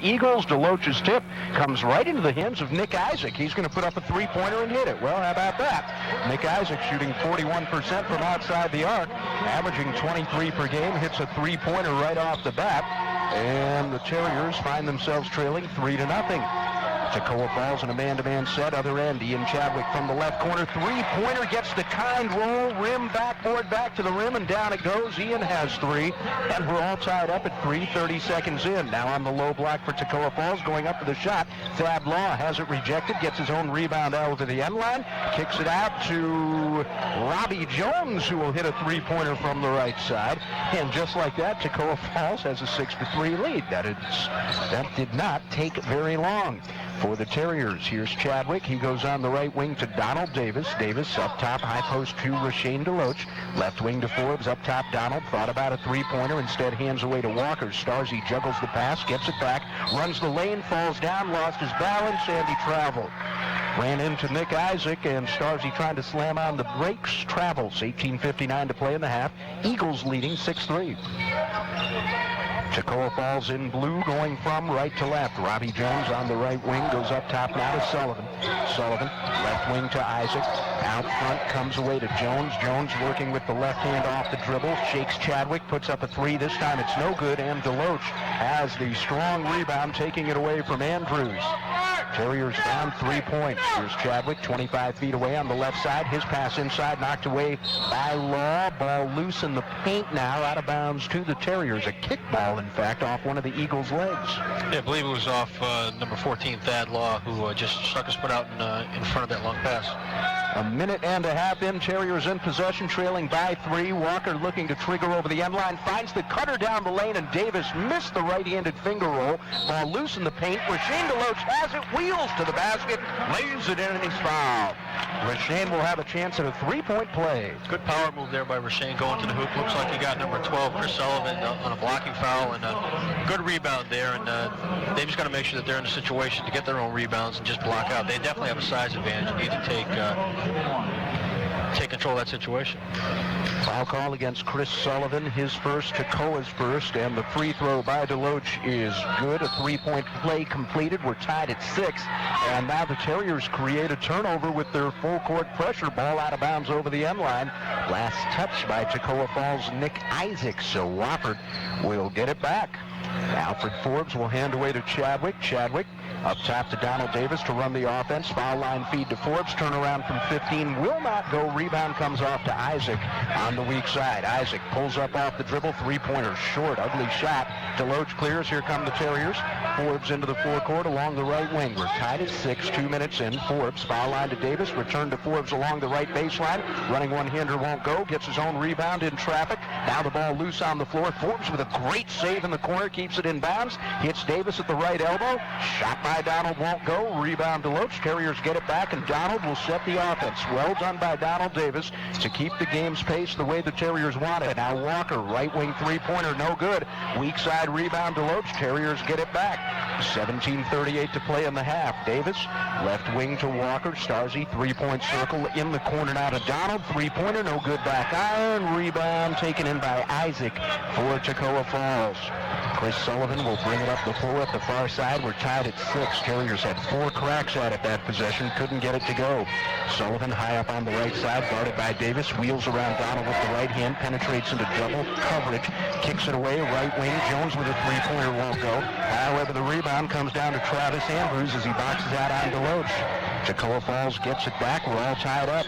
Eagles. DeLoach's tip comes right into the hands of Nick Isaac. He's going to put up a three-pointer and hit it. Well, how about that? Nick Isaac shooting 41% from outside the arc, averaging 23 per game, hits a three-pointer right off the bat, and the Terriers find themselves trailing 3-0. Toccoa Falls in a man-to-man set. Other end, Ian Chadwick from the left corner. Three-pointer gets the kind roll. Rim backboard back to the rim, and down it goes. Ian has three, and we're all tied up at 30 seconds in. Now on the low block for Toccoa Falls, going up to the shot. Thad Law has it rejected, gets his own rebound over the end line, kicks it out to Robbie Jones, who will hit a three-pointer from the right side. And just like that, Toccoa Falls has a 6-3 lead. That did not take very long. For the Terriers, here's Chadwick. He goes on the right wing to Donald Davis. Davis up top, high post to Rashane DeLoach. Left wing to Forbes. Up top, Donald thought about a three-pointer. Instead, hands away to Walker. Starzy juggles the pass, gets it back, runs the lane, falls down, lost his balance, and he traveled. Ran into Nick Isaac, and Starzy trying to slam on the brakes. Travels. 18:59 to play in the half. Eagles leading 6-3. Toccoa Falls in blue, going from right to left. Robbie Jones on the right wing, goes up top now to Sullivan. Sullivan, left wing to Isaac. Out front, comes away to Jones. Jones working with the left hand off the dribble. Shakes Chadwick, puts up a three. This time it's no good, and DeLoach has the strong rebound, taking it away from Andrews. Terriers down 3 points. Here's Chadwick, 25 feet away on the left side. His pass inside, knocked away by Law. Ball loose in the paint now, out of bounds to the Terriers. A kickball, in fact, off one of the Eagles' legs. Yeah, I believe it was off number 14, Thad Law, who just stuck his foot out in front of that long pass. A minute and a half in, Terriers in possession, trailing by 3. Walker looking to trigger over the end line, finds the cutter down the lane, and Davis missed the right-handed finger roll. Ball loose in the paint. Rashane DeLoach has it, wheels to the basket, lays it in, and he's fouled. Rashane will have a chance at a three-point play. Good power move there by Rashane going to the hoop. Looks like he got number 12, Chris Sullivan, on a blocking foul, and a good rebound there. And they've just got to make sure that they're in a situation to get their own rebounds and just block out. They definitely have a size advantage. They need to take control of that situation. Foul call against Chris Sullivan, his first, Toccoa's first, and the free throw by DeLoach is good. A three-point play completed. We're tied at 6, and now the Terriers create a turnover with their full-court pressure. Ball out of bounds over the end line. Last touch by Toccoa Falls' Nick Isaac, so Wofford will get it back. Alfred Forbes will hand away to Chadwick. Chadwick up top to Donald Davis to run the offense. Foul line feed to Forbes. Turnaround from 15 will not go. Rebound comes off to Isaac on the weak side. Isaac pulls up off the dribble. Three-pointer short. Ugly shot. DeLoach clears. Here come the Terriers. Forbes into the forecourt along the right wing. We're tied at 6, 2 minutes in. Forbes, foul line to Davis. Return to Forbes along the right baseline. Running one-hander won't go. Gets his own rebound in traffic. Now the ball loose on the floor. Forbes with a great save in the corner. Keeps it in bounds. Hits Davis at the right elbow. Shot by Donald won't go. Rebound DeLoach. Terriers get it back, and Donald will set the offense. Well done by Donald Davis to keep the game's pace the way the Terriers want it. Now Walker, right wing three-pointer, no good. Weak side rebound DeLoach. Terriers get it back. 17:38 to play in the half. Davis, left wing to Walker. Starzy, three-point circle in the corner now to Donald. Three-pointer, no good. Back iron. Rebound taken in by Isaac for Toccoa Falls. Chris Sullivan will bring it up the floor at the far side. We're tied at 6. Terriers had 4 cracks at it that possession. Couldn't get it to go. Sullivan high up on the right side, guarded by Davis. Wheels around Donald with the right hand. Penetrates into double coverage. Kicks it away. Right wing. Jones with a three-pointer won't go. However, the rebound comes down to Travis Andrews as he boxes out on DeLoach. Toccoa Falls gets it back. We're all tied up.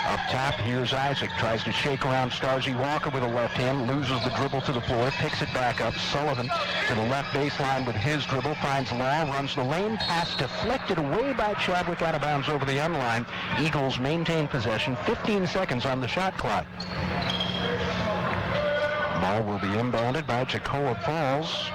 Up top, here's Isaac. Tries to shake around Starzy Walker with a left hand. Loses the dribble to the floor. Picks it back up. Sullivan to the left baseline with his dribble. Finds Law. Runs the lane. Pass deflected away by Chadwick, out of bounds over the end line. Eagles maintain possession. 15 seconds on the shot clock. Ball will be inbounded by Toccoa Falls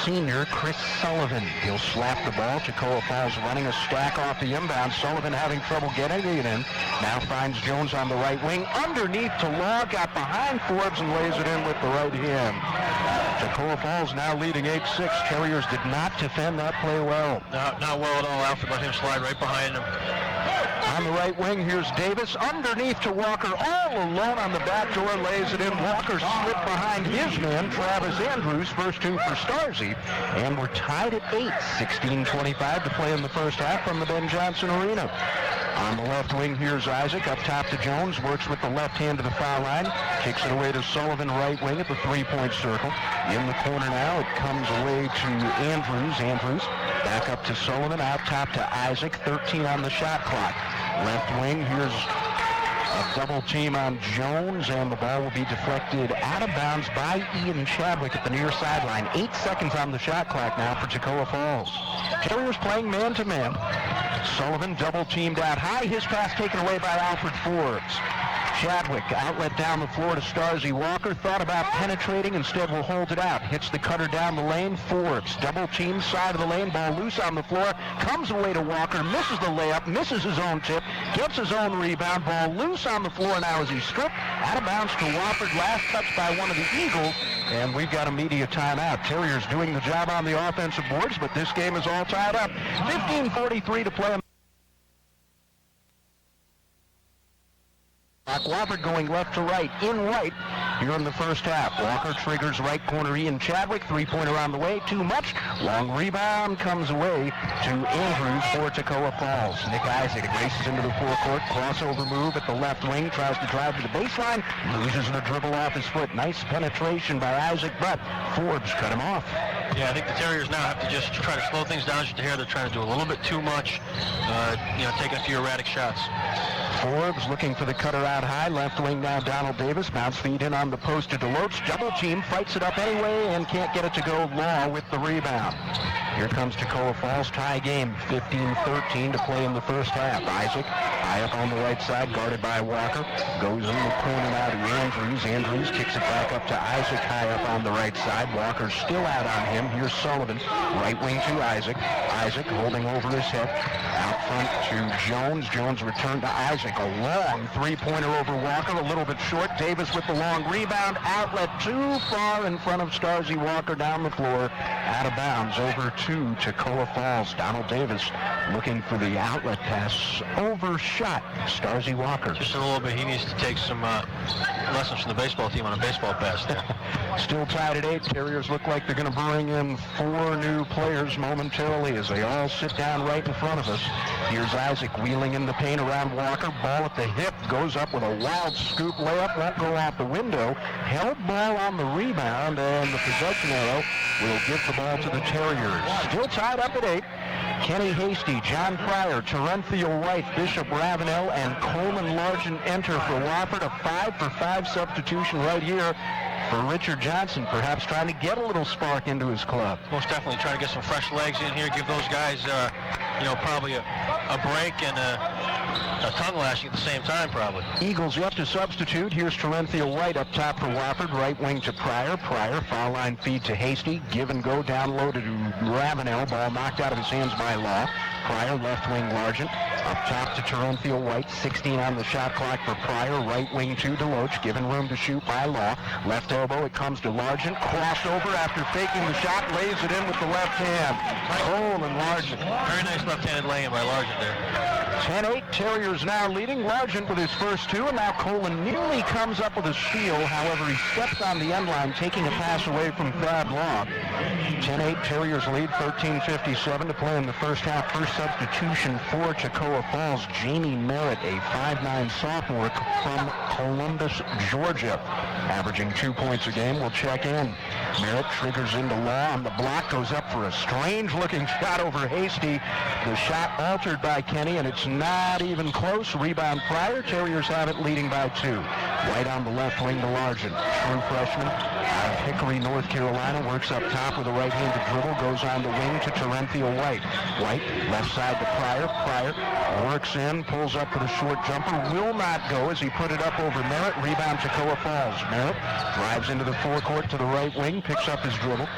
senior Chris Sullivan. He'll slap the ball. Toccoa Falls running a stack off the inbound. Sullivan having trouble getting it in. Now finds Jones on the right wing. Underneath to Law. Got behind Forbes and lays it in with the right hand. Toccoa Falls now leading 8-6. Terriers did not defend that play well. Not well at all. Alfred let him slide right behind him. On the right wing, here's Davis. Underneath to Walker, all alone on the back door, lays it in. Walker slipped behind his man, Travis Andrews, first two for Starzy. And we're tied at 8, 16:25 to play in the first half from the Ben Johnson Arena. On the left wing, here's Isaac. Up top to Jones. Works with the left hand to the foul line. Kicks it away to Sullivan, right wing at the three-point circle. In the corner now, it comes away to Andrews. Andrews back up to Sullivan. Out top to Isaac. 13 on the shot clock. Left wing, here's a double team on Jones, and the ball will be deflected out of bounds by Ian Chadwick at the near sideline. 8 seconds on the shot clock now for Toccoa Falls. Terriers playing man-to-man. Sullivan double teamed out high. His pass taken away by Alfred Forbes. Chadwick, outlet down the floor to Starzy Walker. Thought about penetrating, instead will hold it out. Hits the cutter down the lane. Forbes, double team, side of the lane. Ball loose on the floor. Comes away to Walker. Misses the layup. Misses his own tip. Gets his own rebound. Ball loose on the floor now as he's stripped. Out of bounds to Wofford. Last touch by one of the Eagles. And we've got a media timeout. Terriers doing the job on the offensive boards, but this game is all tied up. 15:43 to play. Wofford going left to right, in right, here in the first half. Walker triggers right corner, Ian Chadwick, three-pointer on the way, too much. Long rebound comes away to Andrews for Toccoa Falls. Nick Isaac races into the forecourt, crossover move at the left wing, tries to drive to the baseline, loses the dribble off his foot. Nice penetration by Isaac, but Forbes cut him off. Yeah, I think the Terriers now have to just try to slow things down. Just here, they're trying to do a little bit too much, taking a few erratic shots. Forbes looking for the cutter out high. Left wing now Donald Davis. Bounce feed in on the post to Deloach. Double team, fights it up anyway and can't get it to go. Law with the rebound. Here comes Toccoa Falls, tie game, 15-13 to play in the first half. Isaac, high up on the right side, guarded by Walker. Goes in the corner now to Andrews. Andrews kicks it back up to Isaac, high up on the right side. Walker's still out on him. Here's Sullivan, right wing to Isaac. Isaac holding over his head. Out front to Jones. Jones returned to Isaac. A long three-pointer over Walker, a little bit short. Davis with the long rebound. Outlet too far in front of Starzy Walker down the floor. Out of bounds over to Toccoa Falls. Donald Davis looking for the outlet pass. Overshot Starzy Walker. Just a little bit. He needs to take some lessons from the baseball team on a baseball pass there. Still tied at 8. Terriers look like they're going to bring in 4 new players momentarily as they all sit down right in front of us. Here's Isaac wheeling in the paint around Walker. Ball at the hip. Goes up with a wild scoop layup. Won't go out the window. Held ball on the rebound, and the possession arrow will give the ball to the Terriers. Still tied up at 8. Kenny Hasty, John Pryor, Terenthiel White, Bishop Ravenel, and Coleman Largent enter for Wofford. A 5-for-5 substitution right here for Richard Johnson, perhaps trying to get a little spark into his club. Most definitely trying to get some fresh legs in here, give those guys, probably a break and a tongue lashing at the same time, probably. Eagles yet to substitute. Here's Terenthiel White up top for Wofford, right wing to Pryor. Pryor, foul line feed to Hasty. Give and go down low to Ravenel. Ball knocked out of his hands by Law. Pryor, left wing Largent. Up top to Terenthiel White. 16 on the shot clock for Pryor. Right wing to Deloach. Given room to shoot by Law. Left elbow, it comes to Largent. Crossover after faking the shot. Lays it in with the left hand. Coleman Largent. Very nice left-handed lay-in by Largent there. 10-8, Terriers now leading. Largent with his first 2, and now Coleman nearly comes up with a steal. However, he steps on the end line, taking a pass away from Thad Law. 10-8, Terriers lead, 13:57 to play in the first half. First substitution for Toccoa Falls, Jamie Merritt, a 5'9 sophomore from Columbus, Georgia. Averaging 2 points a game, will check in. Merritt triggers into Law on the block, goes up for a strange-looking shot over Hasty. The shot altered by Kenny, and it's not even close. Rebound Pryor. Terriers have it, leading by 2. White on the left wing to Largent. True freshman out of Hickory, North Carolina. Works up top with a right-handed dribble. Goes on the wing to Terenthiel White. White, left side to Pryor. Pryor works in, pulls up with a short jumper. Will not go as he put it up over Merritt. Rebound Toccoa Falls. Merritt drives into the forecourt to the right wing. Picks up his dribble.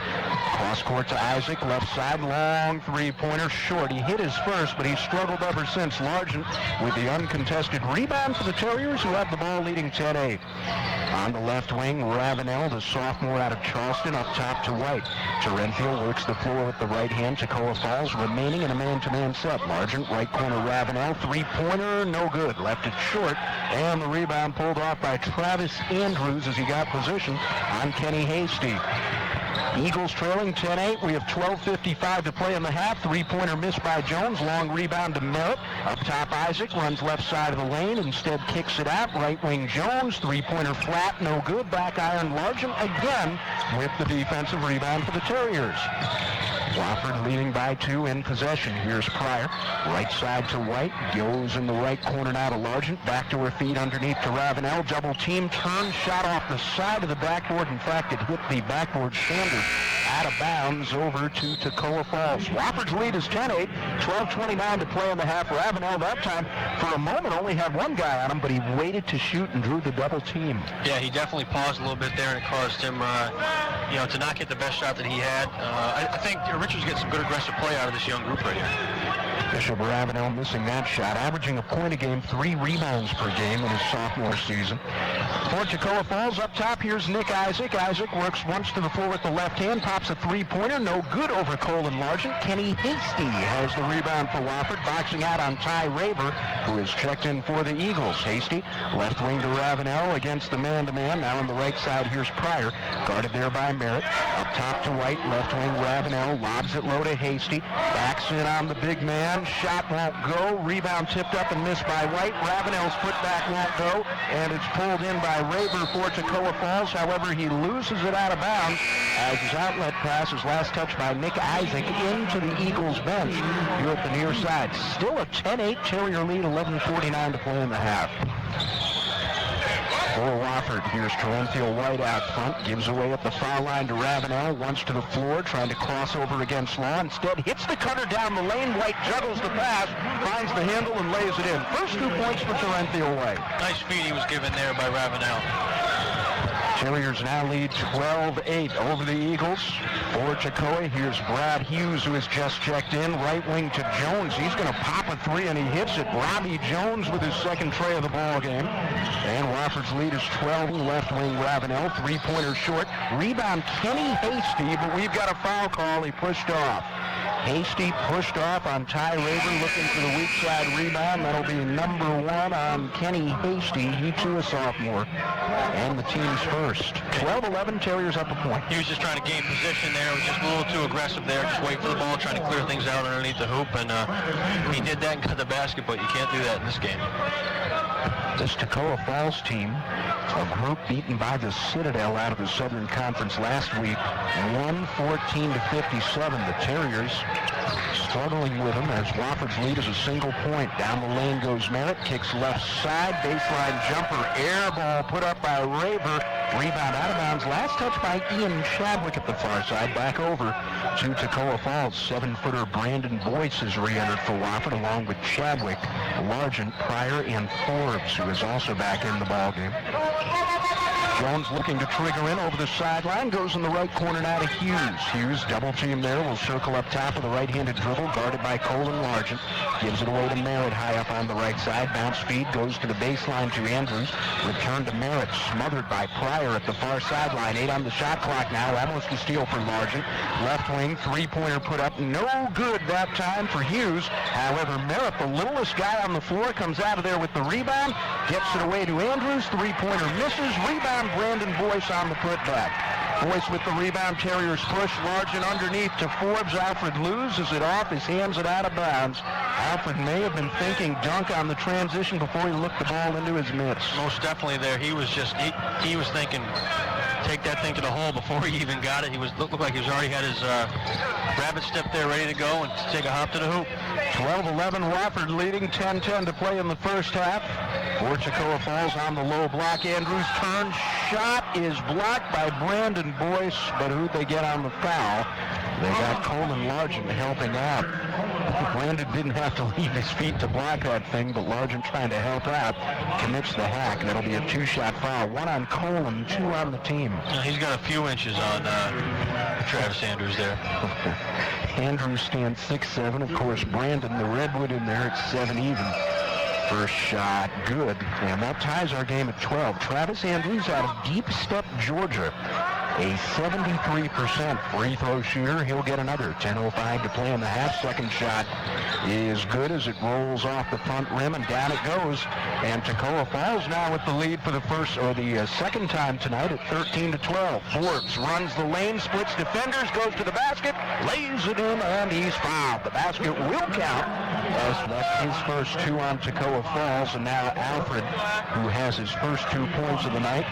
Cross court to Isaac, left side, long three-pointer, short. He hit his first, but he's struggled ever since. Largent with the uncontested rebound for the Terriers, who have the ball leading 10-8. On the left wing, Ravenel, the sophomore out of Charleston, up top to White. Terenthiel works the floor with the right hand. Toccoa Falls remaining in a man-to-man set. Largent, right corner, Ravenel, three-pointer, no good. Left it short, and the rebound pulled off by Travis Andrews as he got position on Kenny Hasty. Eagles trailing 10-8. We have 12:55 to play in the half. Three-pointer missed by Jones. Long rebound to Merritt. Up top, Isaac runs left side of the lane. Instead kicks it out. Right wing Jones. Three-pointer flat. No good. Back iron Largent again with the defensive rebound for the Terriers. Wofford leading by 2 in possession. Here's Pryor. Right side to White. Goes in the right corner now to Largent. Back to her feet underneath to Ravenel. Double team. Turn. Shot off the side of the backboard. In fact, it hit the backboard standard. Out of bounds over to Toccoa Falls. Wofford's lead is 10-8. 12:29 to play in the half. Ravenel that time, for a moment, only had one guy on him, but he waited to shoot and drew the double team. Yeah, he definitely paused a little bit there, and it caused him, to not get the best shot that he had. I think Richards gets some good aggressive play out of this young group right here. Bishop Ravenel missing that shot, averaging a point a game, 3 rebounds per game in his sophomore season. For Toccoa Falls up top, here's Nick Isaac. Isaac works once to the floor with the left hand, pops a three-pointer, no good over Colin Largent. Kenny Hasty has the rebound for Wofford, boxing out on Ty Raver, who is checked in for the Eagles. Hasty, left wing to Ravenel against the man-to-man. Now on the right side, here's Pryor, guarded there by Merritt. Up top to White, left wing Ravenel, lobs it low to Hasty, backs in on the big man, shot won't go, rebound tipped up and missed by White. Ravenel's putback won't go, and it's pulled in by Raver for Toccoa Falls. However, he loses it out of bounds as his outlet pass is last touched by Nick Isaac into the Eagles bench here at the near side. Still a 10-8 Terrier lead, 11:49 to play in the half. For Wofford, here's Terenthiel White out front, gives away at the foul line to Ravenel, once to the floor, trying to cross over against Law. Instead, hits the cutter down the lane. White juggles the pass, finds the handle, and lays it in. First 2 points for Terenthiel White. Nice feed he was given there by Ravenel. Terriers now lead 12-8 over the Eagles. For Toccoa, here's Brad Hughes, who has just checked in. Right wing to Jones. He's going to pop a three, and he hits it. Robbie Jones with his second tray of the ball game. And Wofford's lead is 12. Left wing Ravenel, three-pointer short. Rebound Kenny Hasty, but we've got a foul call. He pushed off. Hasty pushed off on Ty Raver, looking for the weak side rebound. That'll be number 1 on Kenny Hasty. He too a sophomore. And the team's first. 12-11, Terriers up a point. He was just trying to gain position there. Was just a little too aggressive there. Just wait for the ball, trying to clear things out underneath the hoop. And he did that and got the basket, but you can't do that in this game. This Toccoa Falls team, a group beaten by the Citadel out of the Southern Conference last week, 114-57. The Terriers struggling with them as Wofford's lead is a single point. Down the lane goes Merritt, kicks left side, baseline jumper, air ball put up by Raver. Rebound out of bounds. Last touch by Ian Chadwick at the far side. Back over to Toccoa Falls. 7-footer Brandon Boyce has re-entered for Wofford along with Chadwick, Largent, Pryor, and Forbes, who is also back in the ballgame. Jones looking to trigger in over the sideline. Goes in the right corner now to Hughes. Hughes, double team there, will circle up top with a right-handed dribble, guarded by Colin Largent. Gives it away to Merritt high up on the right side. Bounce feed goes to the baseline to Andrews. Return to Merritt, smothered by Pryor at the far sideline. 8 on the shot clock now. Almost a steal for Largent. Left wing, three-pointer put up. No good that time for Hughes. However, Merritt, the littlest guy on the floor, comes out of there with the rebound. Gets it away to Andrews. Three-pointer misses. Rebound Brandon Boyce on the putback. Boyce with the rebound. Terriers push. Largent underneath to Forbes. Alfred loses it off. His hands it out of bounds. Alfred may have been thinking dunk on the transition before he looked the ball into his mitts. Most definitely there. He was just, he was thinking, take that thing to the hole before he even got it. He looked like he was already had his rabbit step there ready to go and take a hop to the hoop. 12-11, Wofford leading, 10-10 to play in the first half. For Toccoa Falls on the low block. Andrews turn. Shot is blocked by Brandon Boyce, but who'd they get on the foul? They got Colin Largent helping out. Brandon didn't have to leave his feet to block that thing, but Largent trying to help out commits the hack. That'll be a 2-shot foul. 1 on Colin, 2 on the team. He's got a few inches on Travis Andrews there. Andrews stands 6'7". Of course, Brandon, the Redwood in there at 7 even. First shot, good. And that ties our game at 12. Travis Andrews out of Deep Step, Georgia. A 73% free throw shooter. He'll get another. 10:05 to play in the half. Second shot is good as it rolls off the front rim, and down it goes. And Toccoa Falls now with the lead for the second time tonight at 13-12. Forbes runs the lane, splits defenders, goes to the basket, lays it in, and he's fouled. The basket will count as that's his first two on Toccoa Falls, and now Alfred, who has his first 2 points of the night.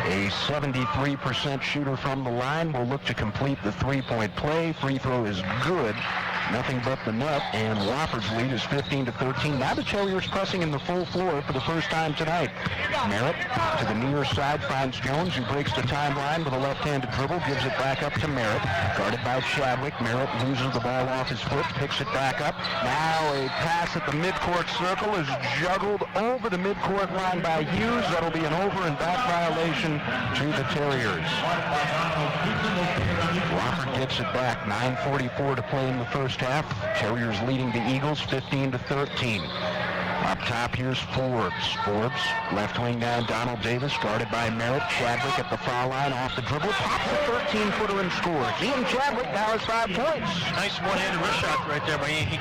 A 73% shooter from the line will look to complete the three-point play. Free throw is good. Nothing but the net, and Wofford's lead is 15-13. Now the Terriers pressing in the full floor for the first time tonight. Merritt to the near side finds Jones, who breaks the timeline with a left-handed dribble, gives it back up to Merritt. Guarded by Chadwick. Merritt loses the ball off his foot, picks it back up. Now a pass at the midcourt circle is juggled over the midcourt line by Hughes. That'll be an over and back violation to the Terriers. Wofford gets it back. 9:44 to play in the first half. Terriers leading the Eagles 15-13. Up top, here's Forbes. Forbes, left wing down, Donald Davis, guarded by Merritt. Chadwick at the foul line, off the dribble, pops a 13-footer and scores. Ian Chadwick now has 5 points. Nice one-handed wrist shot right there, but he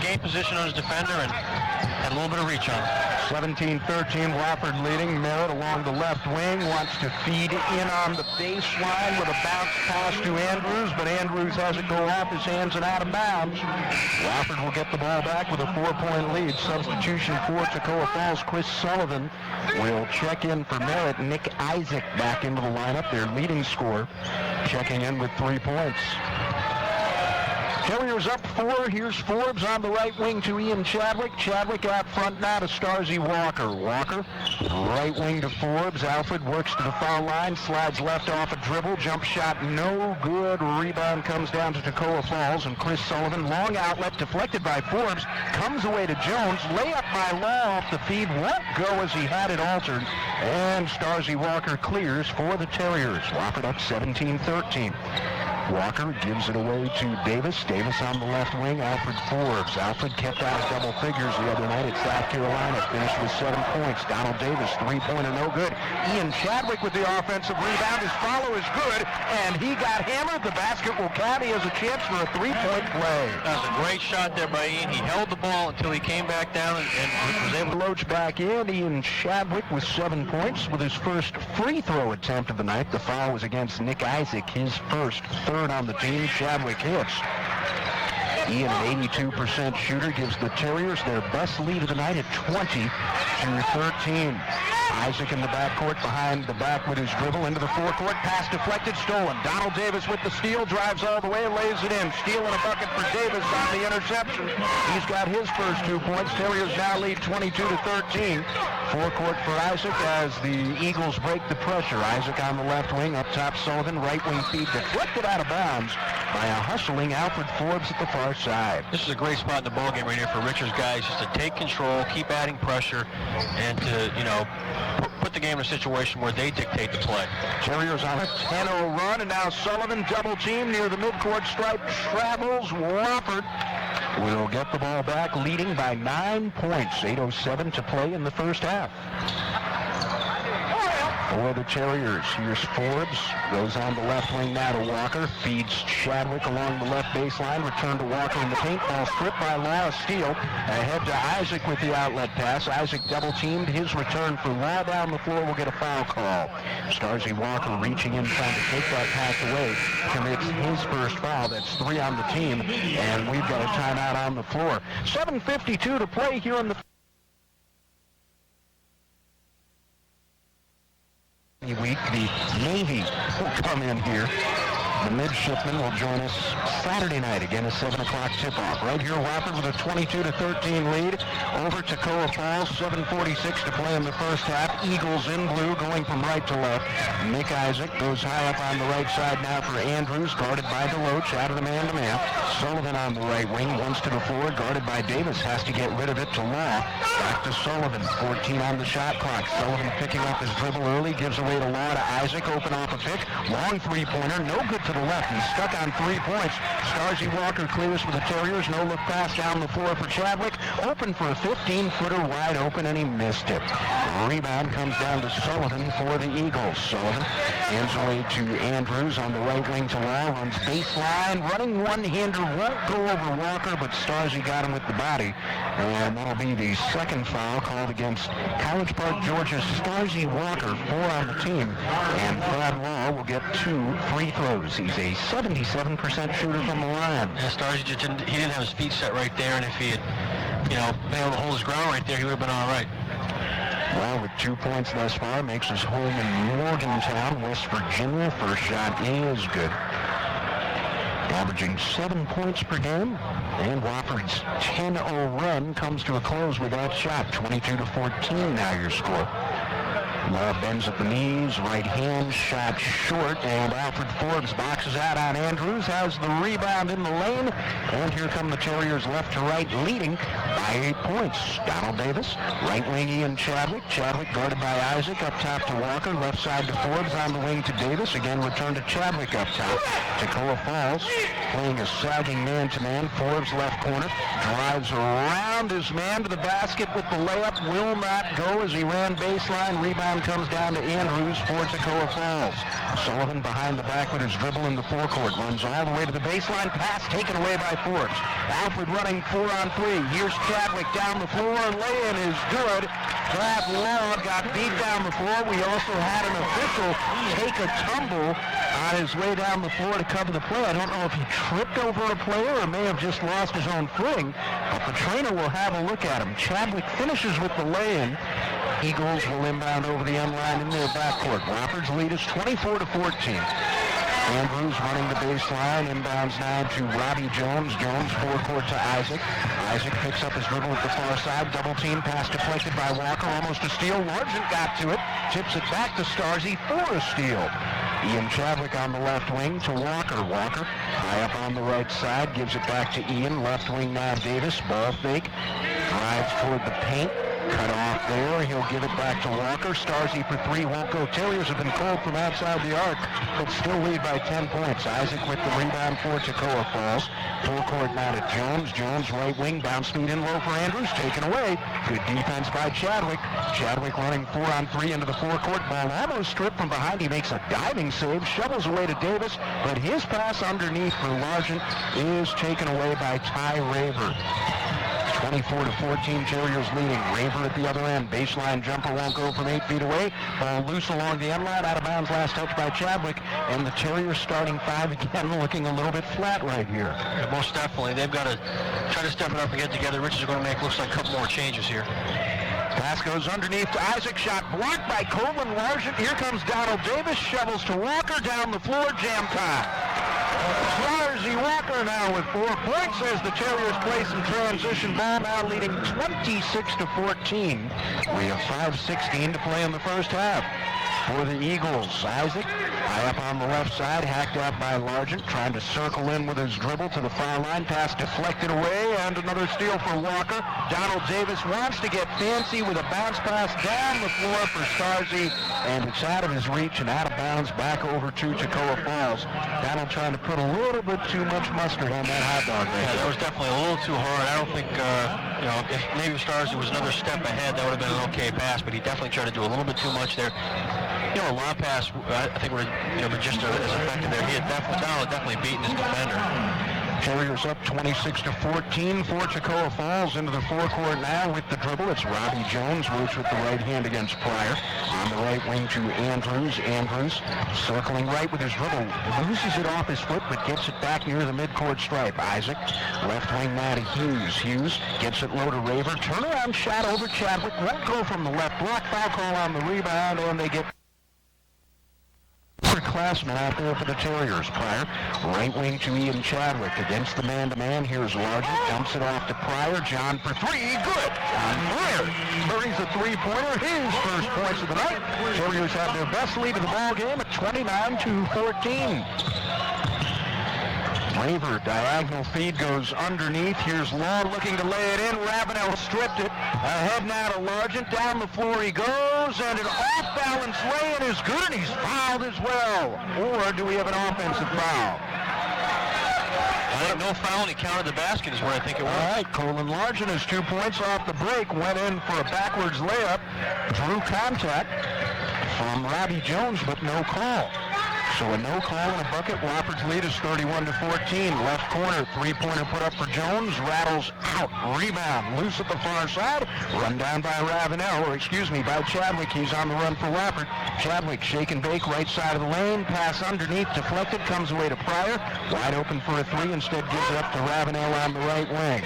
gained position on his defender and had a little bit of reach on him. 17-13, Wofford leading. Merritt along the left wing, wants to feed in on the baseline with a bounce pass to Andrews, but Andrews has it go off his hands and out of bounds. Wofford will get the ball back with a 4-point lead. Substitution for Toccoa Falls. Chris Sullivan will check in for Merritt. Nick Isaac back into the lineup, their leading scorer, checking in with 3 points. Terriers up 4. Here's Forbes on the right wing to Ian Chadwick. Chadwick out front now to Starzy Walker. Walker, right wing to Forbes. Alfred works to the foul line, slides left off a dribble. Jump shot no good. Rebound comes down to Toccoa Falls, and Chris Sullivan, long outlet deflected by Forbes, comes away to Jones. Layup by Law off the feed. Won't go as he had it altered. And Starzy Walker clears for the Terriers. Wofford up 17-13. Walker gives it away to Davis. Davis on the left wing. Alfred Forbes. Alfred kept out of double figures the other night at South Carolina. Finished with 7 points. Donald Davis, 3-pointer, no good. Ian Chadwick with the offensive rebound. His follow is good, and he got hammered. The basket will count. He has a chance for a 3-point play. That was a great shot there by Ian. He held the ball until he came back down and was able to Loach back in. Ian Chadwick with 7 points with his first free throw attempt of the night. The foul was against Nick Isaac, his first, third on the team. Chadwick hits. Ian, an 82% shooter, gives the Terriers their best lead of the night at 20-13. Isaac in the backcourt, behind the back with his dribble, into the forecourt, pass deflected, stolen. Donald Davis with the steal, drives all the way, lays it in. Steal and a bucket for Davis on the interception. He's got his first 2 points. Terriers now lead 22-13. Forecourt for Isaac as the Eagles break the pressure. Isaac on the left wing, up top Sullivan, right wing feed deflected out of bounds by a hustling Alfred Forbes at the far side. This is a great spot in the ballgame right here for Richards guys, just to take control, keep adding pressure, and to, put the game in a situation where they dictate the play. Terriers on a 10-0 run, and now Sullivan double team near the midcourt stripe, travels. Wofford will get the ball back, leading by 9 points. 8:07 to play in the first half. For the Terriers, here's Forbes, goes on the left wing now to Walker, feeds Chadwick along the left baseline, return to Walker in the paint, ball stripped by Law, steal, ahead to Isaac with the outlet pass. Isaac double-teamed, his return for Law down the floor will get a foul call. Starzy Walker reaching in, trying to take that pass away, commits his first foul. That's 3 on the team, and we've got a timeout on the floor. 7:52 to play here in the week. The Navy will come in here. The midshipmen will join us Saturday night, again a 7 o'clock tip-off. Right here, Wofford with a 22-13 lead over Toccoa Falls. 7:46 to play in the first half. Eagles in blue, going from right to left. Nick Isaac goes high up on the right side now for Andrews, guarded by DeLoach, out of the man-to-man. Sullivan on the right wing, once to the floor, guarded by Davis, has to get rid of it to Law. Back to Sullivan, 14 on the shot clock. Sullivan picking up his dribble early, gives away to Law to Isaac, open off a pick. Long three-pointer, no good to the left. He's stuck on 3 points. Starzy Walker clears for the Terriers. No look pass down the floor for Chadwick. Open for a 15-footer, wide open, and he missed it. Rebound comes down to Sullivan for the Eagles. Sullivan hands away to Andrews on the right wing to Law. Runs baseline. Running one-hander. Won't go over Walker, but Starzy got him with the body. And that'll be the second foul called against College Park, Georgia's Starzy Walker, 4 on the team. And Brad Law will get 2 free throws. He's a 77% shooter from the line. Yeah, Starzy just didn't have his feet set right there, and if he had, been able to hold his ground right there, he would have been all right. Well, with 2 points thus far, makes his home in Morgantown, West Virginia. First shot is good. Averaging 7 points per game. And Wofford's 10-0 run comes to a close with that shot. 22-14 now your score. Law bends at the knees, right hand, shot short, and Alfred Forbes boxes out on Andrews, has the rebound in the lane, and here come the Terriers left to right, leading by 8 points. Donald Davis, right wing Ian Chadwick. Chadwick guarded by Isaac, up top to Walker, left side to Forbes, on the wing to Davis, again returned to Chadwick up top. Toccoa Falls, playing a sagging man-to-man. Forbes left corner, drives around his man to the basket with the layup, will not go as he ran baseline. Rebound comes down to Andrews for Toccoa Falls. Sullivan behind the back with his dribble in the forecourt. Runs all the way to the baseline. Pass taken away by Forbes. Alfred running 4 on 3. Here's Chadwick down the floor. Lay-in is good. Brad Law got beat down the floor. We also had an official take a tumble on his way down the floor to cover the play. I don't know if he tripped over a player or may have just lost his own footing, but the trainer will have a look at him. Chadwick finishes with the lay-in. Eagles will inbound over the end line in their backcourt. Wofford's lead is 24-14. Andrews running the baseline, inbounds now to Robbie Jones. Jones forecourt to Isaac. Isaac picks up his dribble at the far side. Double team pass deflected by Walker. Almost a steal. Largent got to it. Tips it back to Starzy for a steal. Ian Chadwick on the left wing to Walker. Walker high up on the right side. Gives it back to Ian. Left wing now Davis. Ball fake. Drives toward the paint. Cut off there. He'll give it back to Walker. Starzy for 3 won't go. Terriers have been cold from outside the arc, but still lead by 10 points. Isaac with the rebound for Toccoa Falls. Forecourt now to Jones. Jones right wing. Bounce speed in low for Andrews. Taken away. Good defense by Chadwick. Chadwick running 4 on 3 into the forecourt. Ball almost stripped from behind. He makes a diving save. Shovels away to Davis, but his pass underneath for Largent is taken away by Ty Raver. 24-14, Terriers leading. Raver at the other end. Baseline jumper won't go from 8 feet away. Ball loose along the end line. Out of bounds. Last touch by Chadwick. And the Terriers starting 5 again, looking a little bit flat right here. Yeah, most definitely. They've got to try to step it up and get together. Richards is going to make, looks like, a couple more changes here. Pass goes underneath to Isaac. Shot blocked by Coleman Largent. Here comes Donald Davis. Shovels to Walker. Down the floor. Jam time. Starzy Walker now with 4 points as the Terriers play some transition ball, now leading 26-14. We have 5:16 to play in the first half. For the Eagles, Isaac high up on the left side, hacked out by Largent, trying to circle in with his dribble to the foul line. Pass deflected away, and another steal for Walker. Donald Davis wants to get fancy with a bounce pass down the floor for Starzy, and it's out of his reach and out of bounds back over to Toccoa Falls. Donald trying to put a little bit too much mustard on that hot dog there. Yeah, that was definitely a little too hard. I don't think, if maybe Starzy was another step ahead, that would have been an okay pass, but he definitely tried to do a little bit too much there. A long pass, I think would have been just as effective there. He had definitely beaten his defender. Terriers up 26-14 for Toccoa Falls into the forecourt now with the dribble. It's Robbie Jones, moves with the right hand against Pryor. On the right wing to Andrews. Andrews circling right with his dribble. Loses it off his foot, but gets it back near the midcourt stripe. Isaac, left wing now to Hughes. Hughes gets it low to Raver. Turnaround shot over Chadwick. Won't go from the left block. Foul call on the rebound, and they get classman out there for the Terriers. Pryor, right wing to Ian Chadwick against the man-to-man. Here's Largent, dumps it off to Pryor. John for 3, good. Pryor buries a 3-pointer, his first points of the night. Terriers have their best lead of the ball game at 29-14. Raver, diagonal feed goes underneath. Here's Law looking to lay it in. Ravenel stripped it. Ahead now to Largent. Down the floor he goes, and an off-balance lay-in is good, and he's fouled as well. Or do we have an offensive foul? No foul, and he counted the basket is where I think it was. All right, Colin Largent has 2 points off the break. Went in for a backwards layup. Drew contact from Robbie Jones, but no call. So a no call and a bucket. Wofford's lead is 31-14. Left corner, three-pointer put up for Jones. Rattles out. Rebound. Loose at the far side. Run down by by Chadwick. He's on the run for Wofford. Chadwick, shake and bake, right side of the lane. Pass underneath, deflected, comes away to Pryor. Wide open for a three. Instead gives it up to Ravenel on the right wing.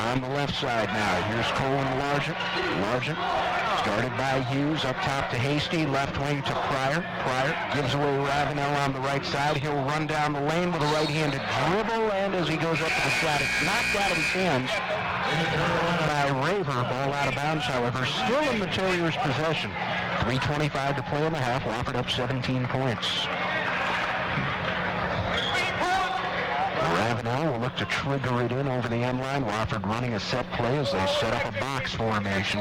On the left side now. Here's Colin Largent. Largent, guarded by Hughes. Up top to Hasty. Left wing to Pryor. Pryor gives away Ravenel on the right side. He'll run down the lane with a right-handed dribble, and as he goes up to the shot, it's knocked out of his hands by Raver. Ball out of bounds, however, still in the Terriers' possession. 3:25 to play in the half. Wofford up 17 points. Ravenel will look to trigger it in over the end line. Wofford running a set play as they set up a box formation.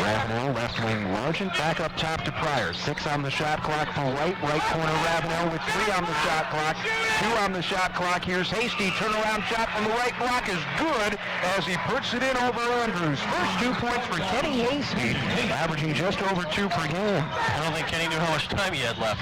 Ravenel, left wing Largent, back up top to Pryor. 6 on the shot clock for White. Right corner Ravenel with 3 on the shot clock. 2 on the shot clock. Here's Hasty. Turnaround shot from the right block is good as he puts it in over Andrews. First 2 points for Kenny Hasty, averaging just over 2 per game. I don't think Kenny knew how much time he had left.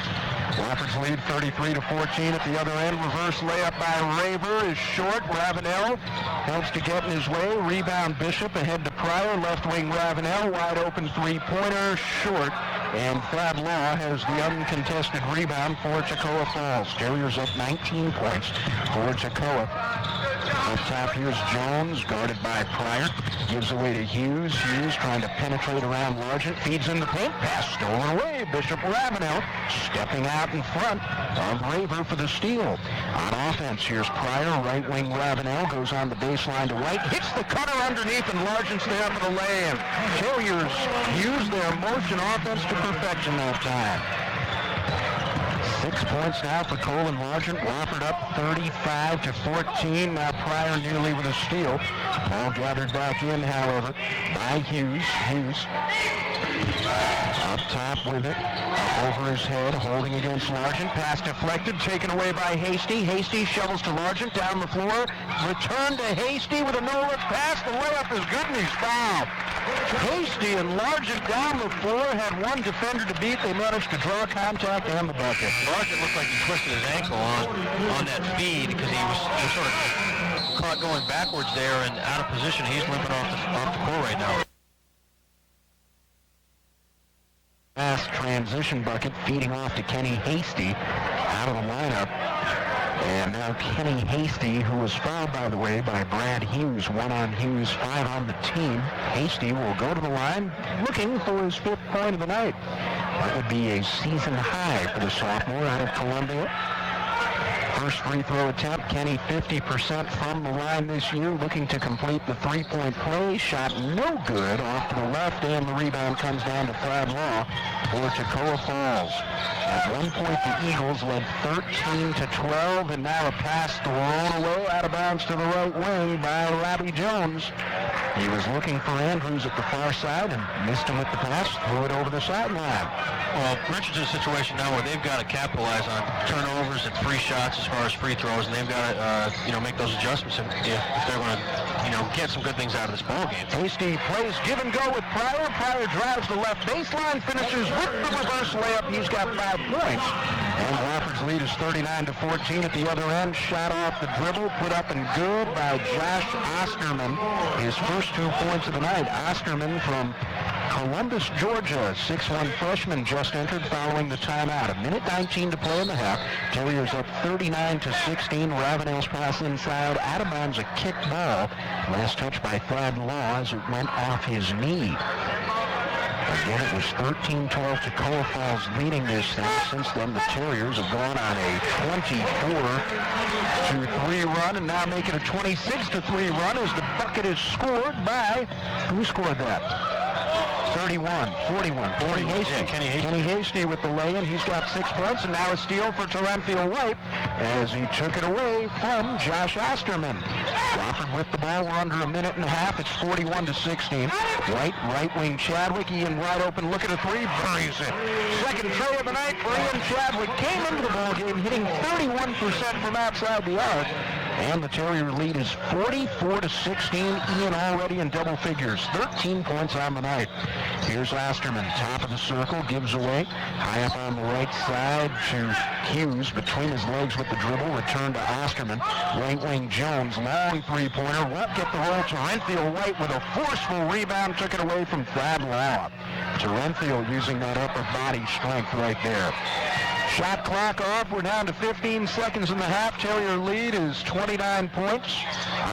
Wofford's lead 33-14 at the other end. Reverse layup by Raver is short. Ravenel helps to get in his way. Rebound Bishop ahead to Pryor. Left wing Ravenel. Wide open three-pointer. Short. And Thad Law has the uncontested rebound for Toccoa Falls. Terriers up 19 points for Toccoa. Up top, here's Jones, guarded by Pryor. Gives away to Hughes. Hughes trying to penetrate around Largent. Feeds in the paint. Pass stolen away. Bishop Ravenel stepping out in front of Raver for the steal. On offense, here's Pryor. Right wing Ravenel goes on the baseline to White. Hits the cutter underneath, and Largent's there for the lay-in. Terriers use their motion offense to perfection that time. 6 points now for Colin Largent. Wofford up 35-14. Now Pryor nearly with a steal. Ball gathered back in, however, by Hughes. Hughes up top with it. Up over his head, holding against Largent. Pass deflected, taken away by Hasty. Hasty shovels to Largent down the floor. Return to Hasty with a no-look pass. The layup is good, and he's fouled. Hasty and Largent down the floor had one defender to beat. They managed to draw contact and the bucket. Largent looked like he twisted his ankle on that feed because he was sort of caught going backwards there and out of position. He's limping off the court right now. Fast transition bucket feeding off to Kenny Hasty out of the lineup. And now Kenny Hasty, who was fouled, by the way, by Brad Hughes. 1 on Hughes, 5 on the team. Hasty will go to the line looking for his 5th point of the night. That would be a season high for the sophomore out of Columbia. First free throw attempt, Kenny 50% from the line this year, looking to complete the three-point play. Shot no good off to the left, and the rebound comes down to Thad Law for Toccoa Falls. At one point, the Eagles led 13-12, and now a pass thrown away out of bounds to the right wing by Robbie Jones. He was looking for Andrews at the far side and missed him with the pass, threw it over the sideline. Well, Richards in a situation now where they've got to capitalize on turnovers and free shots as far as free throws, and they've got to, make those adjustments if they're going to, get some good things out of this ball game. Hasty plays give and go with Pryor. Pryor drives the left baseline, finishes with the reverse layup. He's got 5 points. And Wofford's lead is 39-14 at the other end. Shot off the dribble, put up and good by Josh Osterman. His first 2 points of the night. Osterman from Columbus, Georgia, 6'1" freshman, just entered following the timeout. 1:19 to play in the half. Terriers up 39-16. Ravenel's pass inside, out of bounds, a kick ball. Last touch by Thad Law as it went off his knee. Again, it was 13-12 Toccoa Falls leading this thing. Since then, the Terriers have gone on a 24-3 run and now make it a 26-3 run as the bucket is scored by, who scored that? 31, 41. Kenny Hasty with the lay-in. He's got 6 points, and now a steal for Terenthiel White as he took it away from Josh Osterman. Wofford with the ball. We're under a minute and a half. It's 41-16. White, right wing Chadwick. Ian wide open. Look at a three. Buries it. Second tray of the night for Ian Chadwick. Came into the ball game hitting 31% from outside the arc. And the Terrier lead is 44-16. Ian already in double figures. 13 points on the night. Here's Osterman, top of the circle, gives away. High up on the right side to Hughes, between his legs with the dribble. Return to Osterman. Right wing Jones, long three-pointer. Won't get the roll. Terenthiel White with a forceful rebound. Took it away from Thad Law. Terenthiel using that upper body strength right there. Shot clock off. We're down to 15 seconds in the half. Terrier lead is 29 points.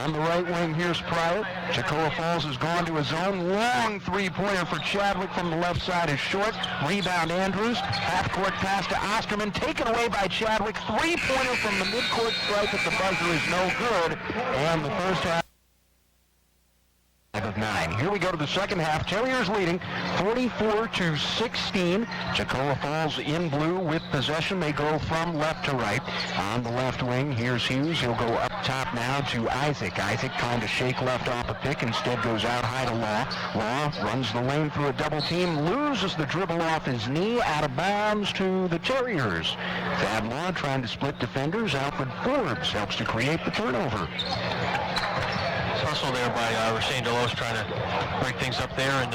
On the right wing, here's Pryor. Toccoa Falls has gone to his own. Long three-pointer for Chadwick from the left side is short. Rebound Andrews. Half-court pass to Osterman. Taken away by Chadwick. Three-pointer from the midcourt stripe at the buzzer is no good. And the first half of 9. Here we go to the second half. Terriers leading 44-16. Toccoa Falls in blue with possession. They go from left to right. On the left wing, here's Hughes. He'll go up top now to Isaac. Isaac trying to shake left off a pick. Instead goes out high to Law. Law runs the lane through a double team. Loses the dribble off his knee. Out of bounds to the Terriers. Thad Law trying to split defenders. Alfred Forbes helps to create the turnover. Hustle there by Rashane Deloche, trying to break things up there and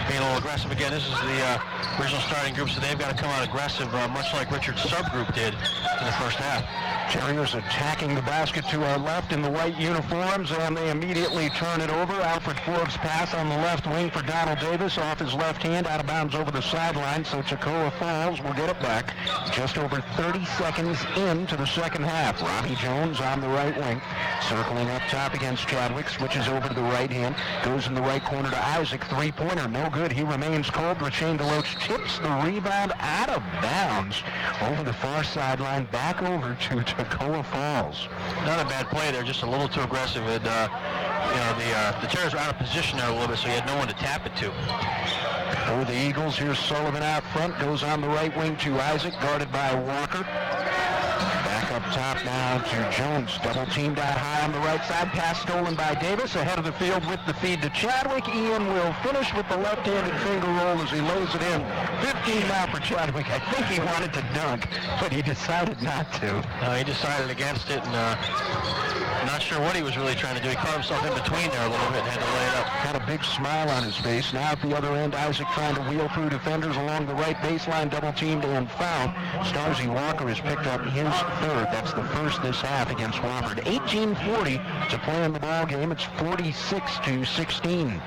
being a little aggressive again. This is the original starting group, so they've got to come out aggressive, much like Richard's subgroup did in the first half. Terriers attacking the basket to our left in the white uniforms, and they immediately turn it over. Alfred Forbes pass on the left wing for Donald Davis off his left hand, out of bounds over the sideline, so Toccoa Falls will get it back just over 30 seconds into the second half. Robbie Jones on the right wing, circling up top against Chadwick, switches over to the right hand, goes in the right corner to Isaac, three-pointer, no good. He remains cold. Rashane Deloche tips the rebound out of bounds over the far sideline, back over to Toccoa Falls. Not a bad play there, just a little too aggressive. And, the Terriers were out of position there a little bit, so he had no one to tap it to. For the Eagles, here's Sullivan out front, goes on the right wing to Isaac, guarded by Walker. Back up top now to Jones, double teamed out high on the right side, pass stolen by Davis, ahead of the field with the feed to Chadwick. Ian will finish with the left-handed finger roll as he lays it in. 15 now for Chadwick. I think he wanted to dunk, but he decided not to. He decided against it, and not sure what he was really trying to do. He caught himself in between there a little bit and had to lay it up. Had a big smile on his face. Now at the other end, Isaac trying to wheel through defenders along the right baseline, double teamed and fouled. Starzy Walker has picked up his third. That's the first this half against Wofford. 18:40 to play in the ball game. It's 46-16.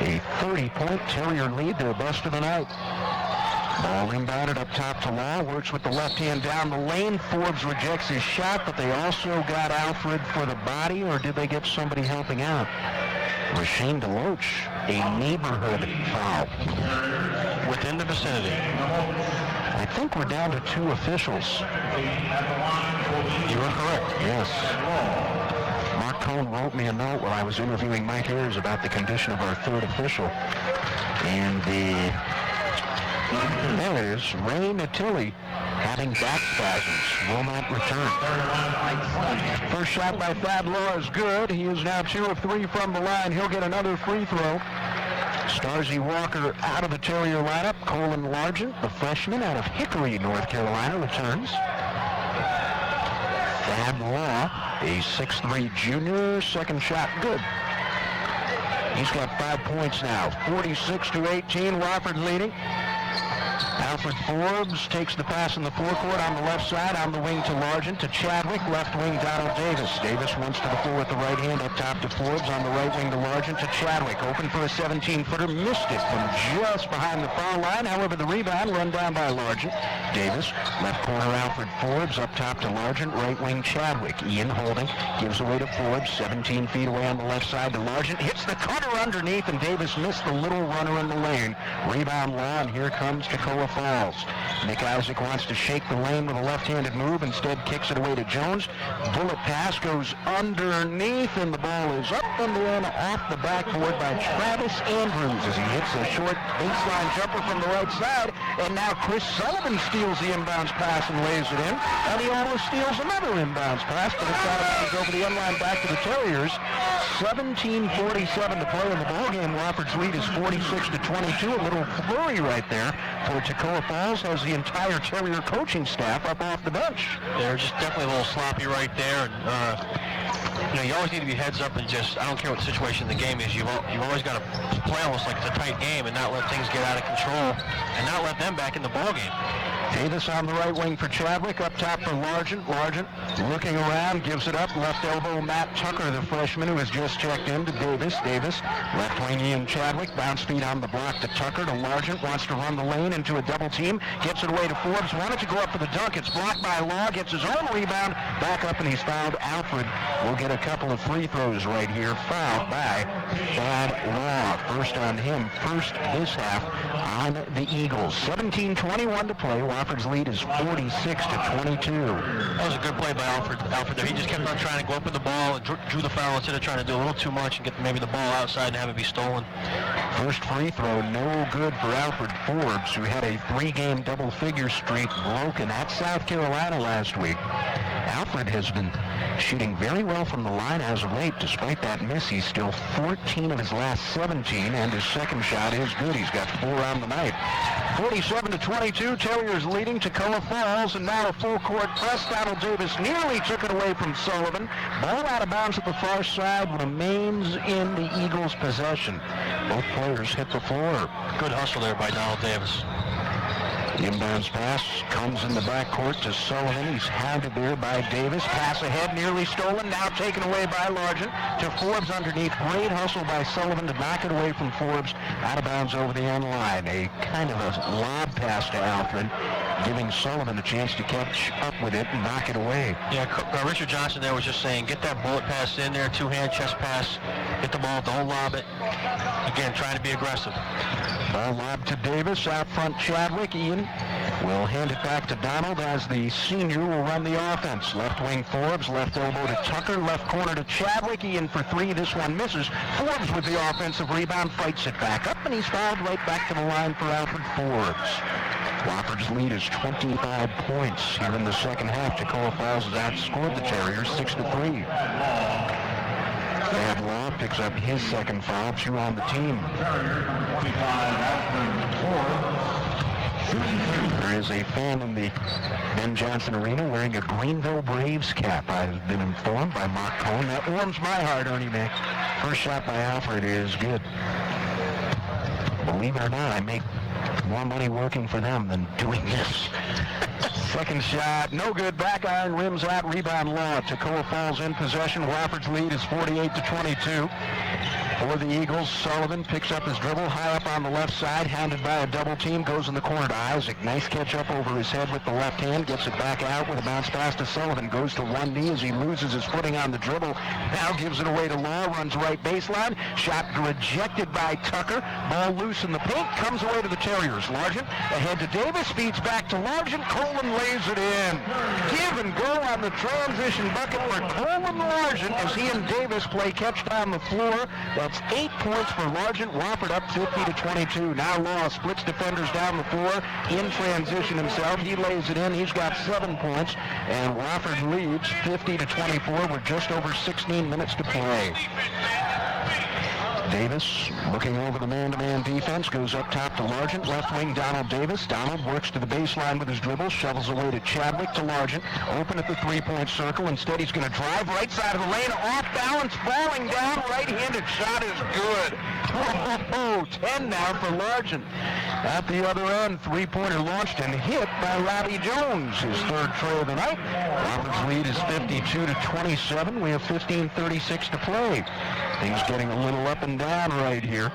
A 30-point Terrier lead, their best of the night. Ball inbounded up top to Law, works with the left hand down the lane. Forbes rejects his shot, but they also got Alfred for the body, or did they get somebody helping out? Rashane Deloche, a neighborhood foul. Within the vicinity. I think we're down to 2 officials. You are correct. Yes. Mark Cohn wrote me a note while I was interviewing Mike Ayers about the condition of our third official. And there it is, Ray Natili having back spasms, will not return. First shot by Thad Law is good. He is now 2 of 3 from the line. He'll get another free throw. Starzy Walker out of the Terrier lineup. Colin Largent, the freshman out of Hickory, North Carolina, returns. Thad Law, a 6'3 junior, second shot good. He's got 5 points now. 46-18, Wofford leading. Alfred Forbes takes the pass in the forecourt on the left side, on the wing to Largent, to Chadwick, left wing Donald Davis. Davis runs to the floor with the right hand, up top to Forbes, on the right wing to Largent, to Chadwick. Open for a 17-footer, missed it from just behind the foul line. However, the rebound run down by Largent. Davis, left corner Alfred Forbes, up top to Largent, right wing Chadwick. Ian holding, gives away to Forbes, 17 feet away on the left side to Largent, hits the cutter underneath, and Davis missed the little runner in the lane. Rebound Law, and here comes Toccoa Falls. Nick Isaac wants to shake the lane with a left-handed move. Instead, kicks it away to Jones. Bullet pass goes underneath, and the ball is up and in off the backboard by Travis Andrews as he hits a short baseline jumper from the right side. And now Chris Sullivan steals the inbounds pass and lays it in. And he almost steals another inbounds pass, but it's out of bounds over the end line back to the Terriers. 17:47 to play in the ballgame. Wofford's lead is 46-22. A little flurry right there for Toccoa Falls as the entire Terrier coaching staff up off the bench. They're just definitely a little sloppy right there. And, you always need to be heads up and just, I don't care what the situation in the game is, you've always got to play almost like it's a tight game and not let things get out of control and not let them back in the ballgame. Davis on the right wing for Chadwick, up top for Largent. Largent looking around, gives it up. Left elbow, Matt Tucker, the freshman who has just checked in, to Davis. Davis, left wing Ian Chadwick, bounce feed on the block to Tucker, to Largent, wants to run the lane into a double team, gets it away to Forbes, wanted to go up for the dunk. It's blocked by Law, gets his own rebound, back up, and he's fouled. Alfred will get a couple of free throws right here, fouled by Chad Law. First on him, first this half on the Eagles. 17:21 to play. Wofford's lead is 46-22. That was a good play by Alfred there. He just kept on trying to go up with the ball and drew the foul instead of trying to do a little too much and get maybe the ball outside and have it be stolen. First free throw, no good for Alfred Forbes, who had a 3-game double-figure streak broken at South Carolina last week. Alfred has been shooting very well from the line as of late. Despite that miss, he's still 14 of his last 17, and his second shot is good. He's got 4 on the night. 47-22, Terriers leading Toccoa Falls, and now a full-court press. Donald Davis nearly took it away from Sullivan. Ball out of bounds at the far side, remains in the Eagles' possession. Both players hit the floor. Good hustle there by Donald Davis. The inbounds pass comes in the backcourt to Sullivan. He's hounded there by Davis. Pass ahead, nearly stolen, now taken away by Largent. To Forbes underneath. Great hustle by Sullivan to knock it away from Forbes. Out of bounds over the end line. A kind of a lob pass to Alfred, giving Sullivan a chance to catch up with it and knock it away. Yeah, Richard Johnson there was just saying, get that bullet pass in there, 2-hand chest pass, get the ball, don't lob it. Again, trying to be aggressive. Ball lob to Davis, out front Chadwick. Ian will hand it back to Donald as the senior will run the offense. Left wing Forbes, left elbow to Tucker, left corner to Chadwick. Ian for 3, this one misses. Forbes with the offensive rebound, fights it back up, and he's fouled right back to the line for Alfred Forbes. Wofford's lead is 25 points here in the second half. Toccoa Falls has outscored the Terriers 6-3. Thad Law picks up his second foul, 2 on the team. There is a fan in the Ben Johnson Arena wearing a Greenville Braves cap. I've been informed by Mark Cohn. That warms my heart, Ernie Mac. First shot by Alfred is good. Believe it or not, I make more money working for them than doing this. Second shot, no good. Back iron, rims out, rebound Law. Toccoa Falls in possession. Wofford's lead is 48-22. For the Eagles, Sullivan picks up his dribble high up on the left side, hounded by a double team, goes in the corner to Isaac. Nice catch up over his head with the left hand, gets it back out with a bounce pass to Sullivan, goes to one knee as he loses his footing on the dribble. Now gives it away to Law, runs right baseline, shot rejected by Tucker, ball loose in the paint, comes away to the Terriers. Largent ahead to Davis, feeds back to Largent, Coleman lays it in. Give and go on the transition bucket for Coleman Largent as he and Davis play catch down the floor. That's 8 points for Largent. Wofford up 50-22. Now Law splits defenders down the floor in transition himself. He lays it in. He's got 7 points. And Wofford leads 50-24 with just over 16 minutes to play. Davis looking over the man-to-man defense, goes up top to Largent, left wing Donald Davis. Donald works to the baseline with his dribble, shovels away to Chadwick to Largent, open at the three-point circle. Instead, he's going to drive right side of the lane, off balance, falling down, right-handed shot is good. 10 now for Largent. At the other end, three-pointer launched and hit by Robbie Jones, his third tray of the night. Wofford's lead is 52-27. We have 15:36 to play. Things getting a little up and down right here.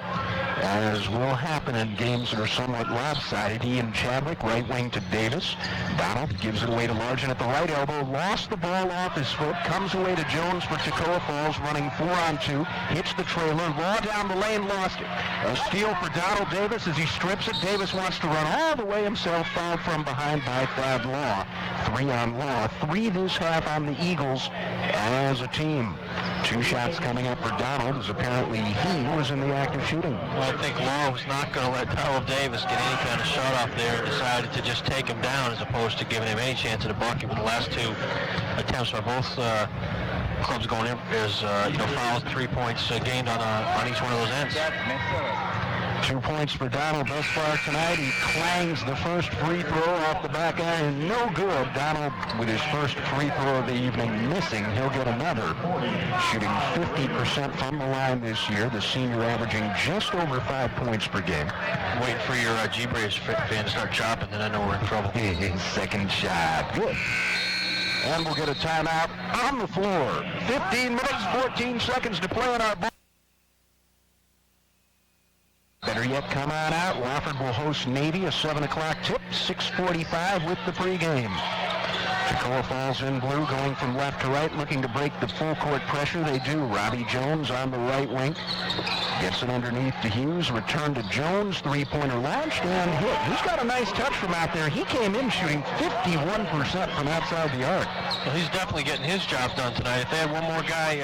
as will happen in games that are somewhat lopsided. Ian Chadwick, right wing to Davis. Donald gives it away to Largent at the right elbow, lost the ball off his foot, comes away to Jones for Toccoa Falls, running 4-on-2, hits the trailer, Law down the lane, lost it. A steal for Donald Davis as he strips it. Davis wants to run all the way himself, fouled from behind by Thad Law. 3 on Law, 3 this half on the Eagles as a team. 2 shots coming up for Donald, as apparently he was in the act of shooting. Well, I think Law was not going to let Donald Davis get any kind of shot off there and decided to just take him down as opposed to giving him any chance at a bucket with the last 2 attempts by both clubs going in. There's fouls, 3 points gained on each one of those ends. 2 points for Donald thus far tonight. He clangs the first free throw off the back iron. No good. Donald, with his first free throw of the evening missing, he'll get another. Shooting 50% from the line this year. The senior averaging just over 5 points per game. Waiting for your G-Braves fan to start chopping, then I know we're in trouble. Second shot. Good. And we'll get a timeout on the floor. 15 minutes, 14 seconds to play in our ball. Better yet, come on out. Wofford will host Navy, a 7 o'clock tip, 6:45 with the pregame. Toccoa Falls in blue, going from left to right, looking to break the full court pressure. They do. Robbie Jones on the right wing. Gets it underneath to Hughes. Return to Jones. Three-pointer launched and hit. He's got a nice touch from out there. He came in shooting 51% from outside the arc. Well, he's definitely getting his job done tonight. If they had one more guy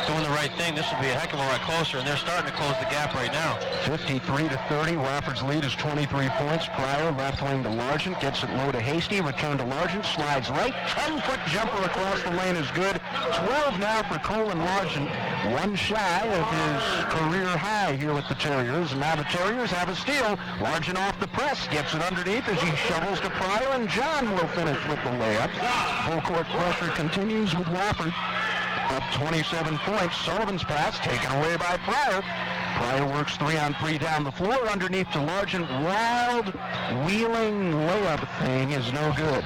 doing the right thing, this would be a heck of a lot closer, and they're starting to close the gap right now. 53-30. Wofford's lead is 23 points. Pryor, left wing to Largent, gets it low to Hasty. Return to Largent, slides right. 10-foot jumper across the lane is good. 12 now for Colin Largent. 1 shy of his career high here with the Terriers. And now the Terriers have a steal. Largent off the press, gets it underneath as he shovels to Pryor, and John will finish with the layup. Full court pressure continues with Wofford. Up 27 points. Sullivan's pass taken away by Pryor. Pryor works 3-on-3 down the floor. Underneath to Largent. Wild wheeling layup thing is no good.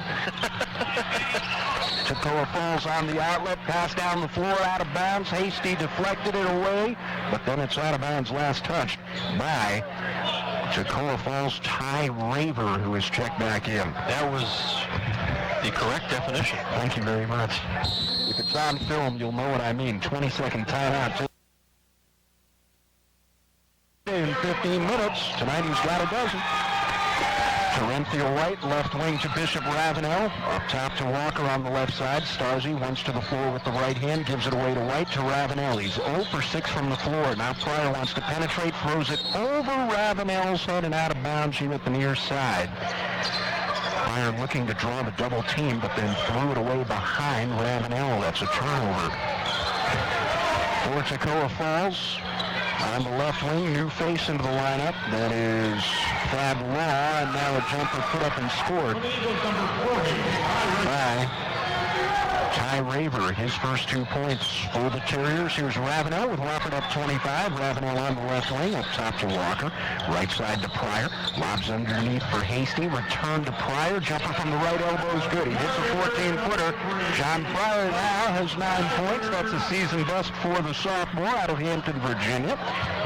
Toccoa Falls on the outlet. Pass down the floor, out of bounds. Hasty deflected it away, but then it's out of bounds. Last touch by Toccoa Falls' Ty Raver, who is checked back in. That was the correct definition. Thank you very much. If it's on film, you'll know what I mean. 20-second timeout. In 15 minutes. Tonight he's got a dozen. Terenthia White, left wing to Bishop Ravenel. Up top to Walker on the left side. Starzy once to the floor with the right hand. Gives it away to White to Ravenel. He's 0 for 6 from the floor. Now Pryor wants to penetrate. Throws it over Ravenel's head and out of bounds here at the near side. Pryor looking to draw the double team, but then threw it away behind Ravenel. That's a turnover. For Toccoa Falls, on the left wing, new face into the lineup. That is Thad Law, and now a jumper put up and scored by Ty Raver. His first 2 points for the Terriers. Here's Ravenel with Wofford up 25. Ravenel on the left wing, up top to Walker. Right side to Pryor. Lobs underneath for Hasty. Return to Pryor. Jumper from the right elbow is good. He hits a 14-footer. John Pryor now has 9 points. That's a season best for the sophomore out of Hampton, Virginia.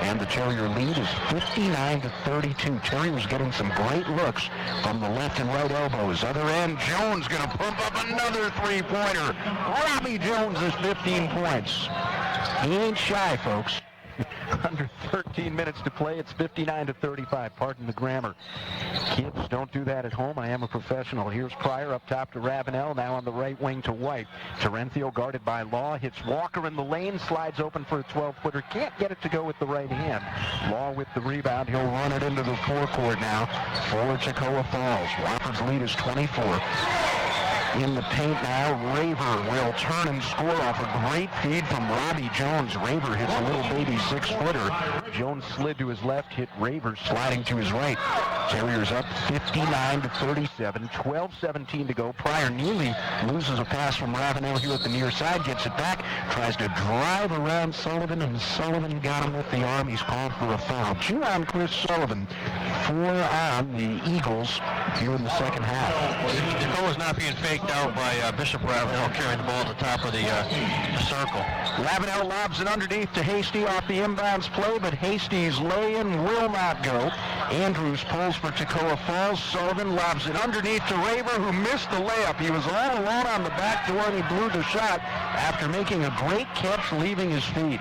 And the Terrier lead is 59-32. Terriers getting some great looks from the left and right elbows. Other end, Jones going to pump up another three-pointer. Robbie Jones is 15 points. He ain't shy, folks. Under 13 minutes to play. It's 59-35. Pardon the grammar. Kids, don't do that at home. I am a professional. Here's Pryor up top to Ravenel. Now on the right wing to White. Terenthio guarded by Law. Hits Walker in the lane. Slides open for a 12-footer. Can't get it to go with the right hand. Law with the rebound. He'll run it into the forecourt now for Toccoa Falls. Wofford's lead is 24. In the paint now, Raver will turn and score off a great feed from Robbie Jones. Raver hits a little baby 6-footer. Jones slid to his left, hit Raver sliding to his right. Terriers up 59-37, 12-17 to go. Pryor nearly loses a pass from Ravenel here at the near side, gets it back, tries to drive around Sullivan, and Sullivan got him with the arm. He's called for a foul. 2 on Chris Sullivan. on the Eagles here in the second half. Toccoa's not being faked out by Bishop Ravenel carrying the ball at the top of the circle. Ravenel lobs it underneath to Hasty off the inbounds play, but Hasty's lay-in will not go. Andrews pulls for Toccoa Falls. Sullivan lobs it underneath to Raver, who missed the layup. He was all alone on the back door, and he blew the shot after making a great catch leaving his feet.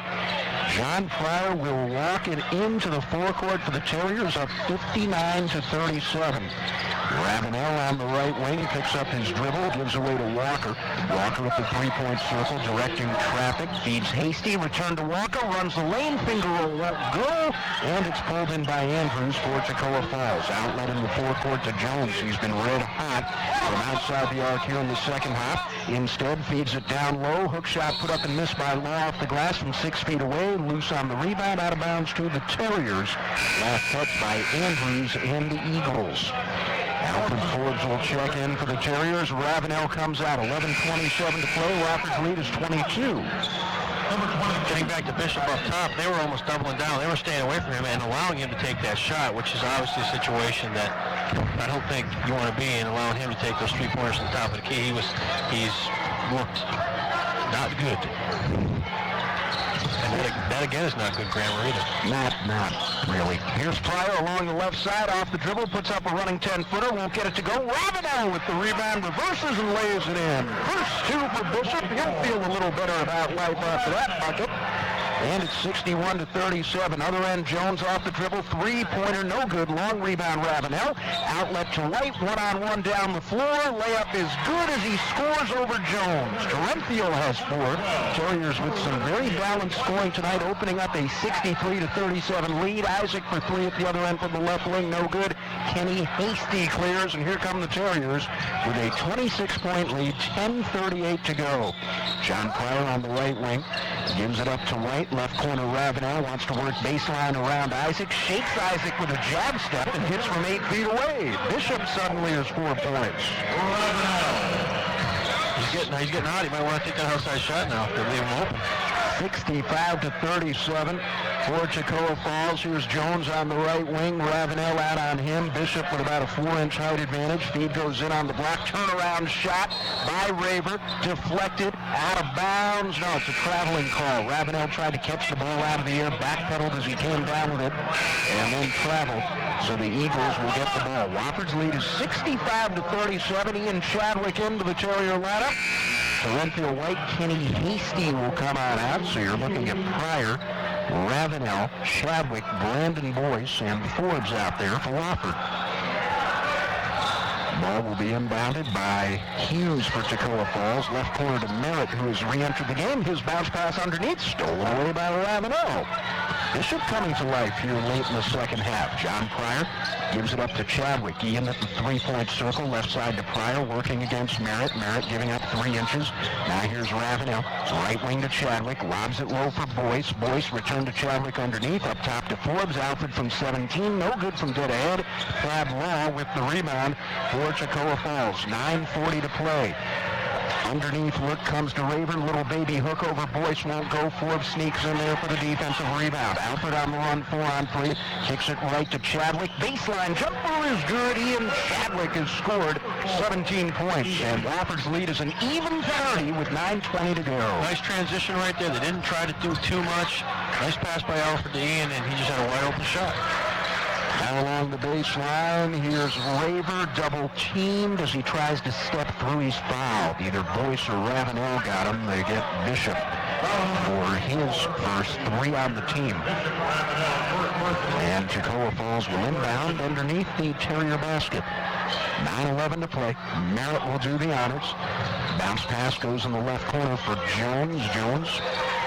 John Pryor will walk it into the forecourt for the Terriers, up 59-37. Ravenel on the right wing picks up his dribble, gives away to Walker. Walker at the three-point circle, directing traffic, feeds Hasty, return to Walker, runs the lane, finger roll, let go, and it's pulled in by Andrews for Toccoa Falls. Outlet in the forecourt to Jones. He's been red hot from outside the arc here in the second half. Instead, feeds it down low. Hook shot put up and missed by Law off the glass from 6 feet away. Loose on the rebound, out of bounds to the Terriers. Last touch by Andrews and the Eagles. Alfred Forbes will check in for the Terriers. Ravenel comes out. 11:27 to play. Wofford's lead is 22. Getting back to Bishop up top, they were almost doubling down. They were staying away from him and allowing him to take that shot, which is obviously a situation that I don't think you want to be in, allowing him to take those three-pointers from the top of the key. He's looked not good. And that again is not good grammar either. Not really. Here's Pryor along the left side, off the dribble, puts up a running 10-footer, won't get it to go. Ravenel with the rebound, reverses and lays it in. First two for Bishop. He'll feel a little better about life after that bucket. And it's 61-37. Other end, Jones off the dribble. Three-pointer, no good. Long rebound, Ravenel. Outlet to White. One-on-one down the floor. Layup is good as he scores over Jones. Terenthiel has 4. Terriers with some very balanced scoring tonight, opening up a 63-37 lead. Isaac for 3 at the other end from the left wing, no good. Kenny Hasty clears, and here come the Terriers with a 26-point lead, 10:38 to go. John Pryor on the right wing gives it up to White. Left corner, Ravenel wants to work baseline around Isaac. Shakes Isaac with a jab step and hits from 8 feet away. Bishop suddenly has 4 points. He's getting hot. He might want to take that outside shot now if they leave him open. 65-37 for Toccoa Falls. Here's Jones on the right wing. Ravenel out on him. Bishop with about a 4-inch height advantage. Feed goes in on the block. Turnaround shot by Raver. Deflected. Out of bounds. No, it's a traveling call. Ravenel tried to catch the ball out of the air. Backpedaled as he came down with it. And then traveled. So the Eagles will get the ball. Wofford's lead is 65-37. Ian Chadwick into the Terrier lineup. Terenthiel White, Kenny Hasty will come on out. So you're looking at Pryor, Ravenel, Chadwick, Brandon Boyce, and Forbes out there for Wofford. Ball will be inbounded by Hughes for Toccoa Falls. Left corner to Merritt, who has re-entered the game. His bounce pass underneath, stolen away by Ravenel. Bishop coming to life here late in the second half. John Pryor gives it up to Chadwick. Ian at the three-point circle, left side to Pryor, working against Merritt. Merritt giving up 3 inches. Now here's Ravenel. Right wing to Chadwick, lobs it low for Boyce. Boyce returned to Chadwick underneath, up top to Forbes. Alfred from 17, no good from dead ahead. Fab Law with the rebound for Toccoa Falls. 9:40 to play. Underneath look comes to Raver. Little baby hook over Boyce won't go. Forbes sneaks in there for the defensive rebound. Alfred on the run, 4-on-3. Kicks it right to Chadwick. Baseline jumper is good. Ian Chadwick has scored 17 points. And Wofford's lead is an even 30 with 9:20 to go. Nice transition right there. They didn't try to do too much. Nice pass by Alfred to Ian, and he just had a wide open shot. Now along the baseline, here's Raver, double teamed as he tries to step through. He's fouled. Either Boyce or Ravenel got him. They get Bishop for his first 3 on the team. And Toccoa Falls will inbound underneath the Terrier basket. 9:11 to play. Merritt will do the honors. Bounce pass goes in the left corner for Jones. Jones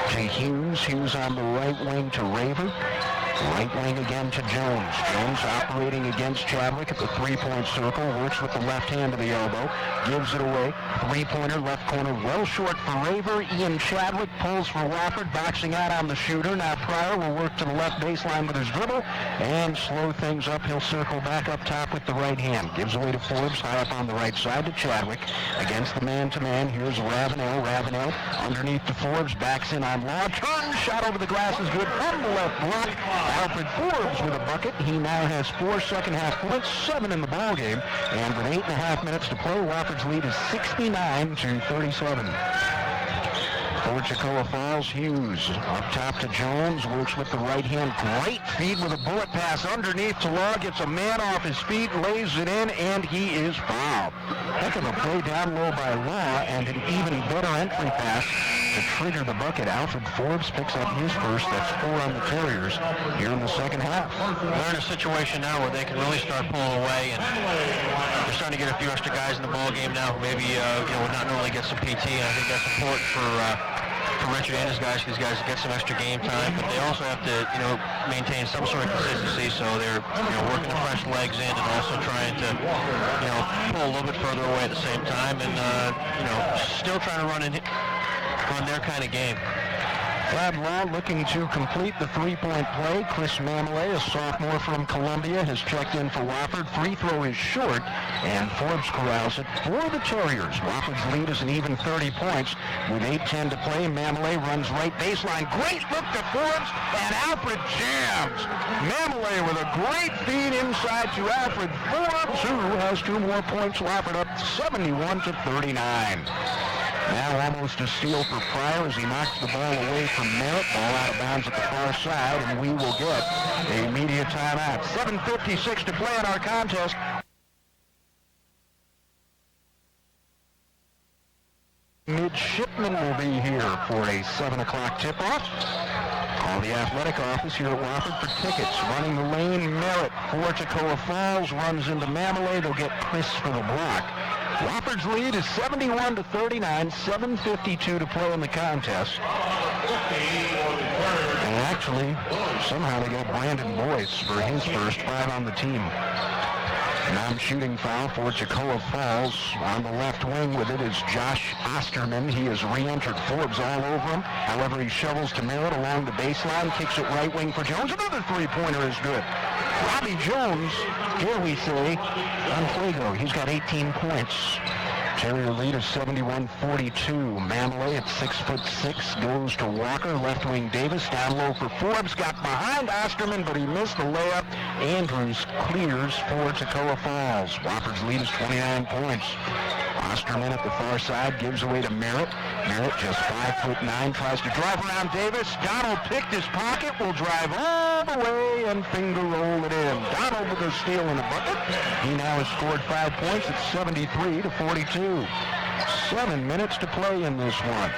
to Hughes. Hughes on the right wing to Raver. Right wing again to Jones. Jones operating against Chadwick at the three-point circle. Works with the left hand to the elbow. Gives it away. Three-pointer, left corner, well short for Raver. Ian Chadwick pulls for Wofford. Boxing out on the shooter. Now Pryor will work to the left baseline with his dribble and slow things up. He'll circle back up top with the right hand. Gives away to Forbes. High up on the right side to Chadwick. Against the man-to-man. Here's Ravenel. Ravenel underneath to Forbes. Backs in on Law. Turns. Shot over the glass is good from the left block. Alfred Forbes with a bucket. He now has 4 second-half points, 7 in the ball game, and with 8.5 minutes to play, Wofford's lead is 69-37. For Toccoa Falls, Hughes up top to Jones, works with the right hand. Great feed with a bullet pass underneath to Law, gets a man off his feet, lays it in, and he is fouled. Heck of a play down low by Law, and an even better entry pass to trigger the bucket. Alfred Forbes picks up his first. That's 4 on the Terriers here in the second half. They're in a situation now where they can really start pulling away, and they're starting to get a few extra guys in the ball game now who maybe would not normally get some PT, and I think that's important for Richard and his guys. These guys get some extra game time, but they also have to maintain some sort of consistency, so they're working the fresh legs in and also trying to pull a little bit further away at the same time, and still trying to run their kind of game. Brad Law looking to complete the three-point play. Chris Mamelay, a sophomore from Columbia, has checked in for Wofford. Free throw is short, and Forbes corrals it for the Terriers. Wofford's lead is an even 30 points with 8:10 to play. Mamelay runs right baseline. Great look to Forbes, and Alfred jams. Mamelay with a great feed inside to Alfred Forbes, who has 2 more points. Wofford up 71-39. Now almost a steal for Pryor as he knocks the ball away from Merritt. Ball out of bounds at the far side, and we will get a media timeout. 7:56 to play in our contest. Midshipmen will be here for a 7 o'clock tip-off. Call the athletic office here at Wofford for tickets. Running the lane, Merritt for Toccoa Falls. Runs into Mamelay. They'll get Chris for the block. Wofford's lead is 71-39, 7:52 to play in the contest. And actually, somehow they got Brandon Boyce for his first 5 on the team. Non-shooting foul for Toccoa Falls. On the left wing with it is Josh Osterman. He has re-entered. Forbes all over him. However, he shovels to Merritt along the baseline, kicks it right wing for Jones. Another three-pointer is good. Robbie Jones, here we say, on Fuego. He's got 18 points. Terrier lead is 71-42. Mamelay at 6'6" goes to Walker. Left wing Davis down low for Forbes. Got behind Osterman, but he missed the layup. Andrews clears for Toccoa Falls. Wofford's lead is 29 points. Osterman at the far side gives away to Merritt. Merritt just 5'9", tries to drive around Davis. Donald picked his pocket, will drive all the way and finger roll it in. Donald with a steal and a bucket. He now has scored 5 points at 73-42. 7 minutes to play in this one.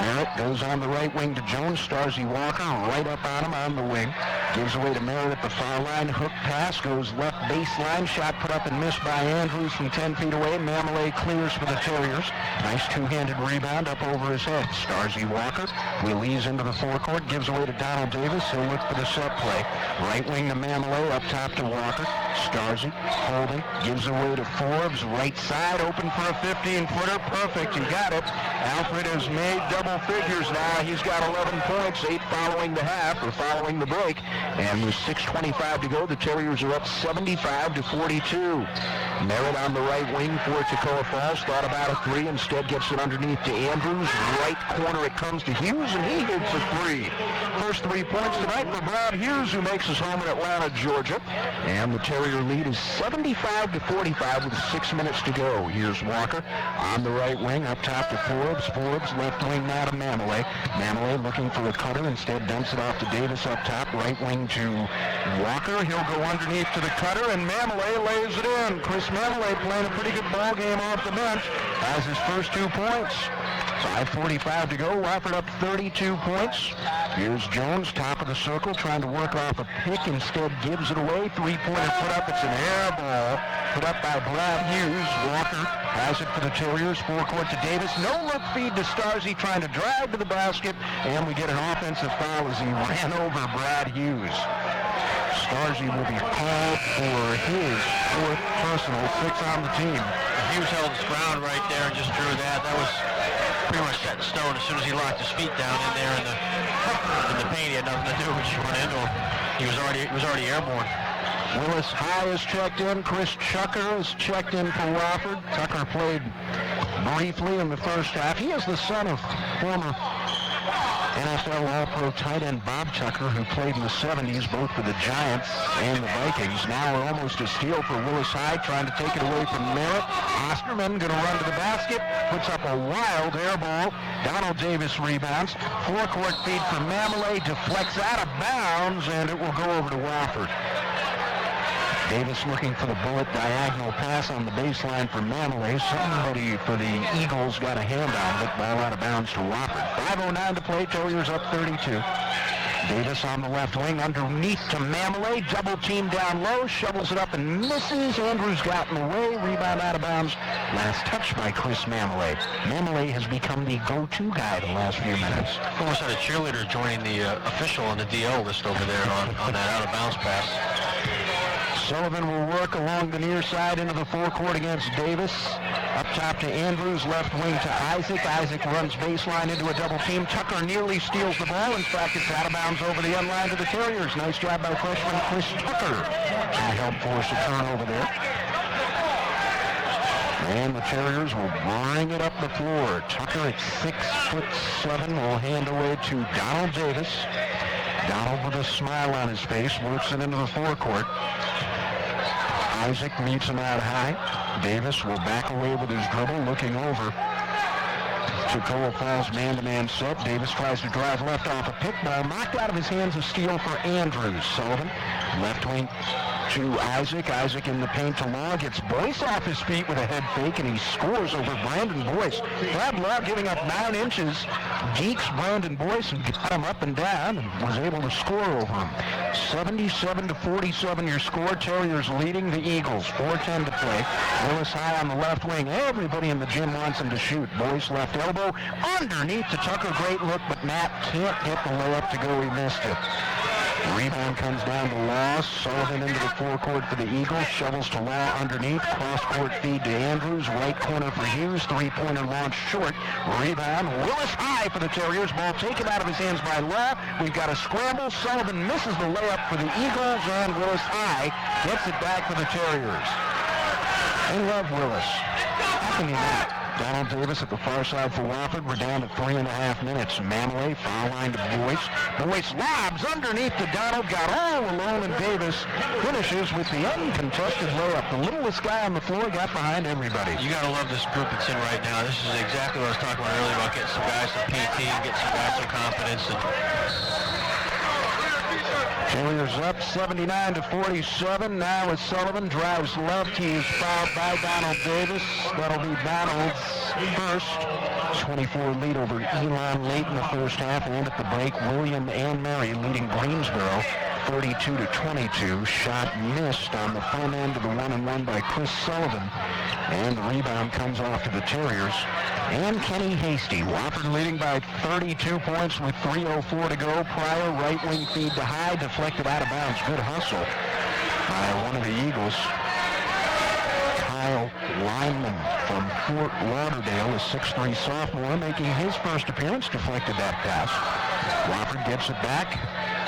Merritt goes on the right wing to Jones. Starzy Walker right up on him on the wing. Gives away to Merritt at the foul line. Hook pass goes left baseline. Shot put up and missed by Andrews from 10 feet away. Mamelay clears for the Terriers. Nice two-handed rebound up over his head. Starzy Walker will ease into the forecourt. Gives away to Donald Davis. He'll look for the set play. Right wing to Mamelay. Up top to Walker. Starzy holding. Gives away to Forbes. Right side open for a 15-footer. Perfect. He got it. Alfred has made double figures now. He's got 11 points. 8 following the half or following the break. And with 6:25 to go, the Terriers are up 75-42. Merritt on the right wing for Toccoa Falls. Thought about a 3. Instead gets it underneath to Andrews. Right corner it comes to Hughes, and he hits a 3. First 3 points tonight for Brad Hughes, who makes his home in Atlanta, Georgia. And the Terrier lead is 75-45 with 6 minutes to go. Here's Walker on the right wing. Up top to Forbes. Forbes left wing now to Mamelay. Mamelay looking for a cutter. Instead dumps it off to Davis up top. Right wing to Walker. He'll go underneath to the cutter, and Mamelay lays it in. Chris Mamelay playing a pretty good ball game off the bench. Has his first 2 points. 5:45 to go. Wofford up 32 points. Here's Jones, top of the circle, trying to work off a pick. Instead gives it away. 3-pointer put up. It's an air ball put up by Brad Hughes. Walker has it for the Terriers. Forecourt to Davis. No look feed to Starzy, trying to drive to the basket. And we get an offensive foul as he ran over Brad Hughes. Starzy will be called for his 4th personal, 6 on the team. Hughes held his ground right there and just drew that. That was pretty much set in stone. As soon as he locked his feet down in there in the paint, he had nothing to do but just run into him. He was already airborne. Willis High is checked in. Chris Chucker is checked in for Wofford. Tucker played briefly in the first half. He is the son of former NFL All-Pro tight end Bob Tucker, who played in the 70s both for the Giants and the Vikings. Now almost a steal for Willis High, trying to take it away from Merritt. Osterman going to run to the basket, puts up a wild air ball. Donald Davis rebounds. Forecourt feed for Mamelé, deflects out of bounds, and it will go over to Wofford. Davis looking for the bullet diagonal pass on the baseline for Mamelé. Somebody for the Eagles got a hand on it. Ball out of bounds to Wofford. 5:09 to play. Terriers up 32. Davis on the left wing, underneath to Mamelé. Double team down low, shovels it up and misses. Andrews got in the way. Rebound out of bounds. Last touch by Chris Mamelé. Mamelé has become the go-to guy the last few minutes. Almost had a cheerleader joining the official on the DL list over there on that out of bounds pass. Sullivan will work along the near side into the forecourt against Davis. Up top to Andrews, left wing to Isaac. Isaac runs baseline into a double team. Tucker nearly steals the ball. In fact, it's out of bounds over the end line to the Terriers. Nice job by freshman Chris Tucker to help force a turnover there. And the Terriers will bring it up the floor. Tucker at 6'7" will hand away to Donald Davis. Donald with a smile on his face works it into the forecourt. Isaac meets him out high. Davis will back away with his dribble, looking over. Toccoa Falls man-to-man set. Davis tries to drive left off a pick ball. Knocked out of his hands, a steal for Andrews. Sullivan, left wing to Isaac. Isaac in the paint to Law. Gets Boyce off his feet with a head fake, and he scores over Brandon Boyce. Brad Law giving up 9 inches. Geeks Brandon Boyce and got him up and down and was able to score over him. 77-47 your score. Terriers leading the Eagles. 4:10 to play. Willis High on the left wing. Everybody in the gym wants him to shoot. Boyce left elbow. Underneath to Tucker. Great look, but Matt can't get the layup to go. He missed it. Rebound comes down to Law. Sullivan into the forecourt for the Eagles. Shovels to Law underneath. Cross-court feed to Andrews. Right corner for Hughes. Three-pointer launch short. Rebound. Willis High for the Terriers. Ball taken out of his hands by Law. We've got a scramble. Sullivan misses the layup for the Eagles, and Willis High gets it back for the Terriers. They love Willis. How can you not? Donald Davis at the far side for Wofford. We're down to 3.5 minutes. Mamelé, foul line to Boyce. Boyce lobs underneath to Donald. Got all alone, and Davis finishes with the uncontested layup. The littlest guy on the floor got behind everybody. You got to love this group that's in right now. This is exactly what I was talking about earlier about getting some guys some PT and getting some guys some confidence. Terriers up 79-47. Now as Sullivan drives left, he is fouled by Donald Davis. That'll be Donald's first. 24 lead over Elon late in the first half, and at the break, William and Mary leading Greensboro 32-22. Shot missed on the front end of the 1-and-1 by Chris Sullivan, and the rebound comes off to the Terriers. And Kenny Hasty. Wofford leading by 32 points with 3:04 to go. Pryor right wing feed to High, deflected out of bounds. Good hustle by one of the Eagles. Kyle Lyman from Fort Lauderdale, a 6'3" sophomore, making his first appearance, deflected that pass. Wofford gets it back.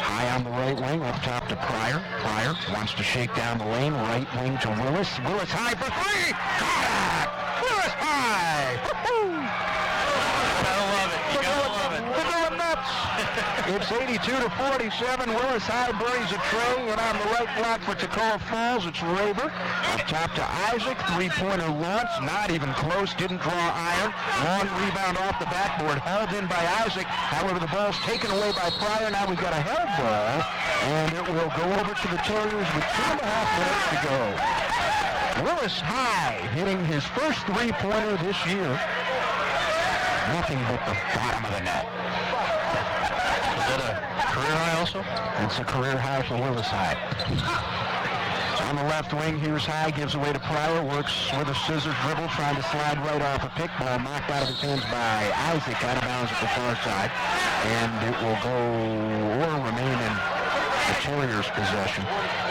High on the right wing, up top to Pryor. Pryor wants to shake down the lane. Right wing to Willis. Willis High for 3. Got it! Willis High! Woo-hoo! Gotta love it. You gotta love it. They're going nuts. It's 82-47. Willis High buries a tray, and on the right block for Toccoa Falls, it's Raver. Up top to Isaac. Three-pointer launch. Not even close. Didn't draw iron. Long rebound off the backboard. Held in by Isaac. However, the ball's taken away by Pryor. Now we've got a held ball, and it will go over to the Terriers with 2.5 minutes to go. Willis High hitting his first three-pointer this year. Nothing but the bottom of the net. Is that a career high also? It's a career high for Willis High. On the left wing, here's High, gives away to Pryor, works with a scissors dribble, trying to slide right off a pick ball, knocked out of his hands by Isaac, out of bounds at the far side, and it will go or remain in the Terriers' possession.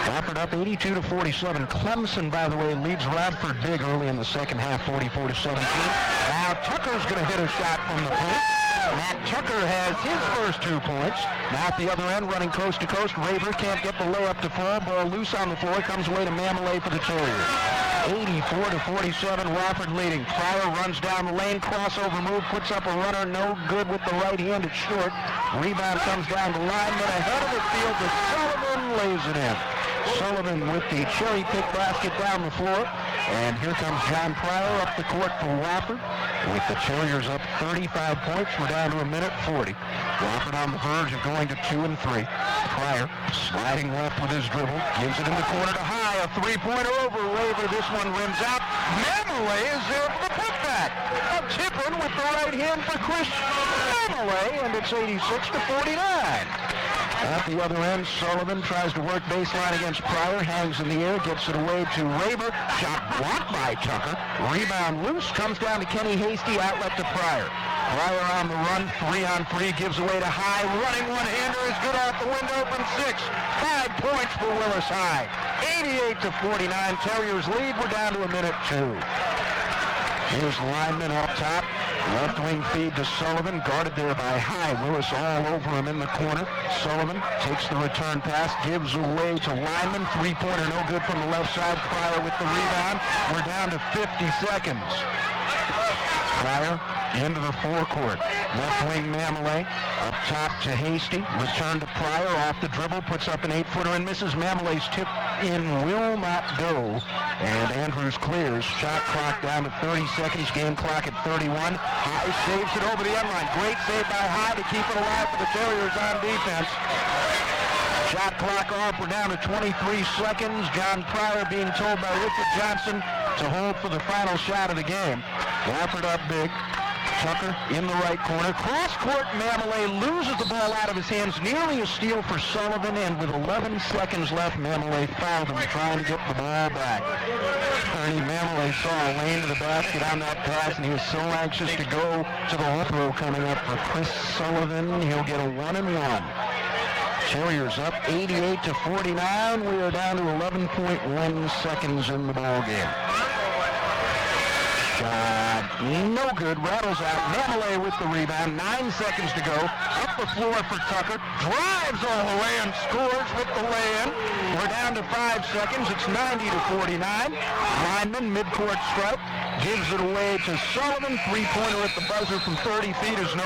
Wofford up 82-47. Clemson, by the way, leads Radford big early in the second half, 44-17. Now Tucker's going to hit a shot from the paint. Matt Tucker has his first 2 points. Now at the other end, running coast to coast. Raver can't get the layup to fall. Ball loose on the floor. Comes away to Mamelé for the Terriers. 84-47, Wofford leading. Pryor runs down the lane, crossover move, puts up a runner, no good with the right hand, it's short. Rebound comes down the line, but ahead of the field to Sullivan, lays it in. Sullivan with the cherry pick basket down the floor. And here comes John Pryor up the court for Wofford. With the Terriers up 35 points, we're down to a minute 40. Wofford on the verge of going to 2 and 3. Pryor sliding left with his dribble, gives it in the corner to High. A three-pointer over Raver. This one rims out. Mammalay is there for the putback. A tip-in with the right hand for Chris Mammalay, and it's 86-49. At the other end, Sullivan tries to work baseline against Pryor, hangs in the air, gets it away to Raver. Shot blocked by Tucker. Rebound loose, comes down to Kenny Hasty, outlet to Pryor. Pryor on the run, 3-on-3, gives away to High. Running one-hander is good off the window from 6. 5 points for Willis High. 88-49, Terriers lead. We're down to a minute 2. Here's the lineman up top. Left wing feed to Sullivan, guarded there by High. Willis all over him in the corner. Sullivan takes the return pass, gives away to lineman. Three-pointer no good from the left side. Pryor with the rebound. We're down to 50 seconds. Pryor into the forecourt. Left wing Mammalay up top to Hasty. Return to Pryor off the dribble. Puts up an 8-footer and misses. Mammalay's tip in will not go. And Andrews clears. Shot clock down to 30 seconds. Game clock at 31. High saves it over the end line. Great save by High to keep it alive for the Terriers on defense. Shot clock off. We're down to 23 seconds. John Pryor being told by Richard Johnson to hold for the final shot of the game. Wofford up big. Tucker in the right corner. Cross-court, Mammalay loses the ball out of his hands. Nearly a steal for Sullivan, and with 11 seconds left, Mammalay fouled him trying to get the ball back. Ernie Mammalay saw a lane to the basket on that pass, and he was so anxious to go to the throw coming up for Chris Sullivan. He'll get a 1-and-1. Terriers up 88-49. We are down to 11.1 seconds in the ball game. Shot no good, rattles out. Mammalay with the rebound, 9 seconds to go. Up the floor for Tucker, drives all the way and scores with the lay-in. We're down to 5 seconds, it's 90-49. Lineman, midcourt strike, gives it away to Sullivan. Three-pointer at the buzzer from 30 feet is no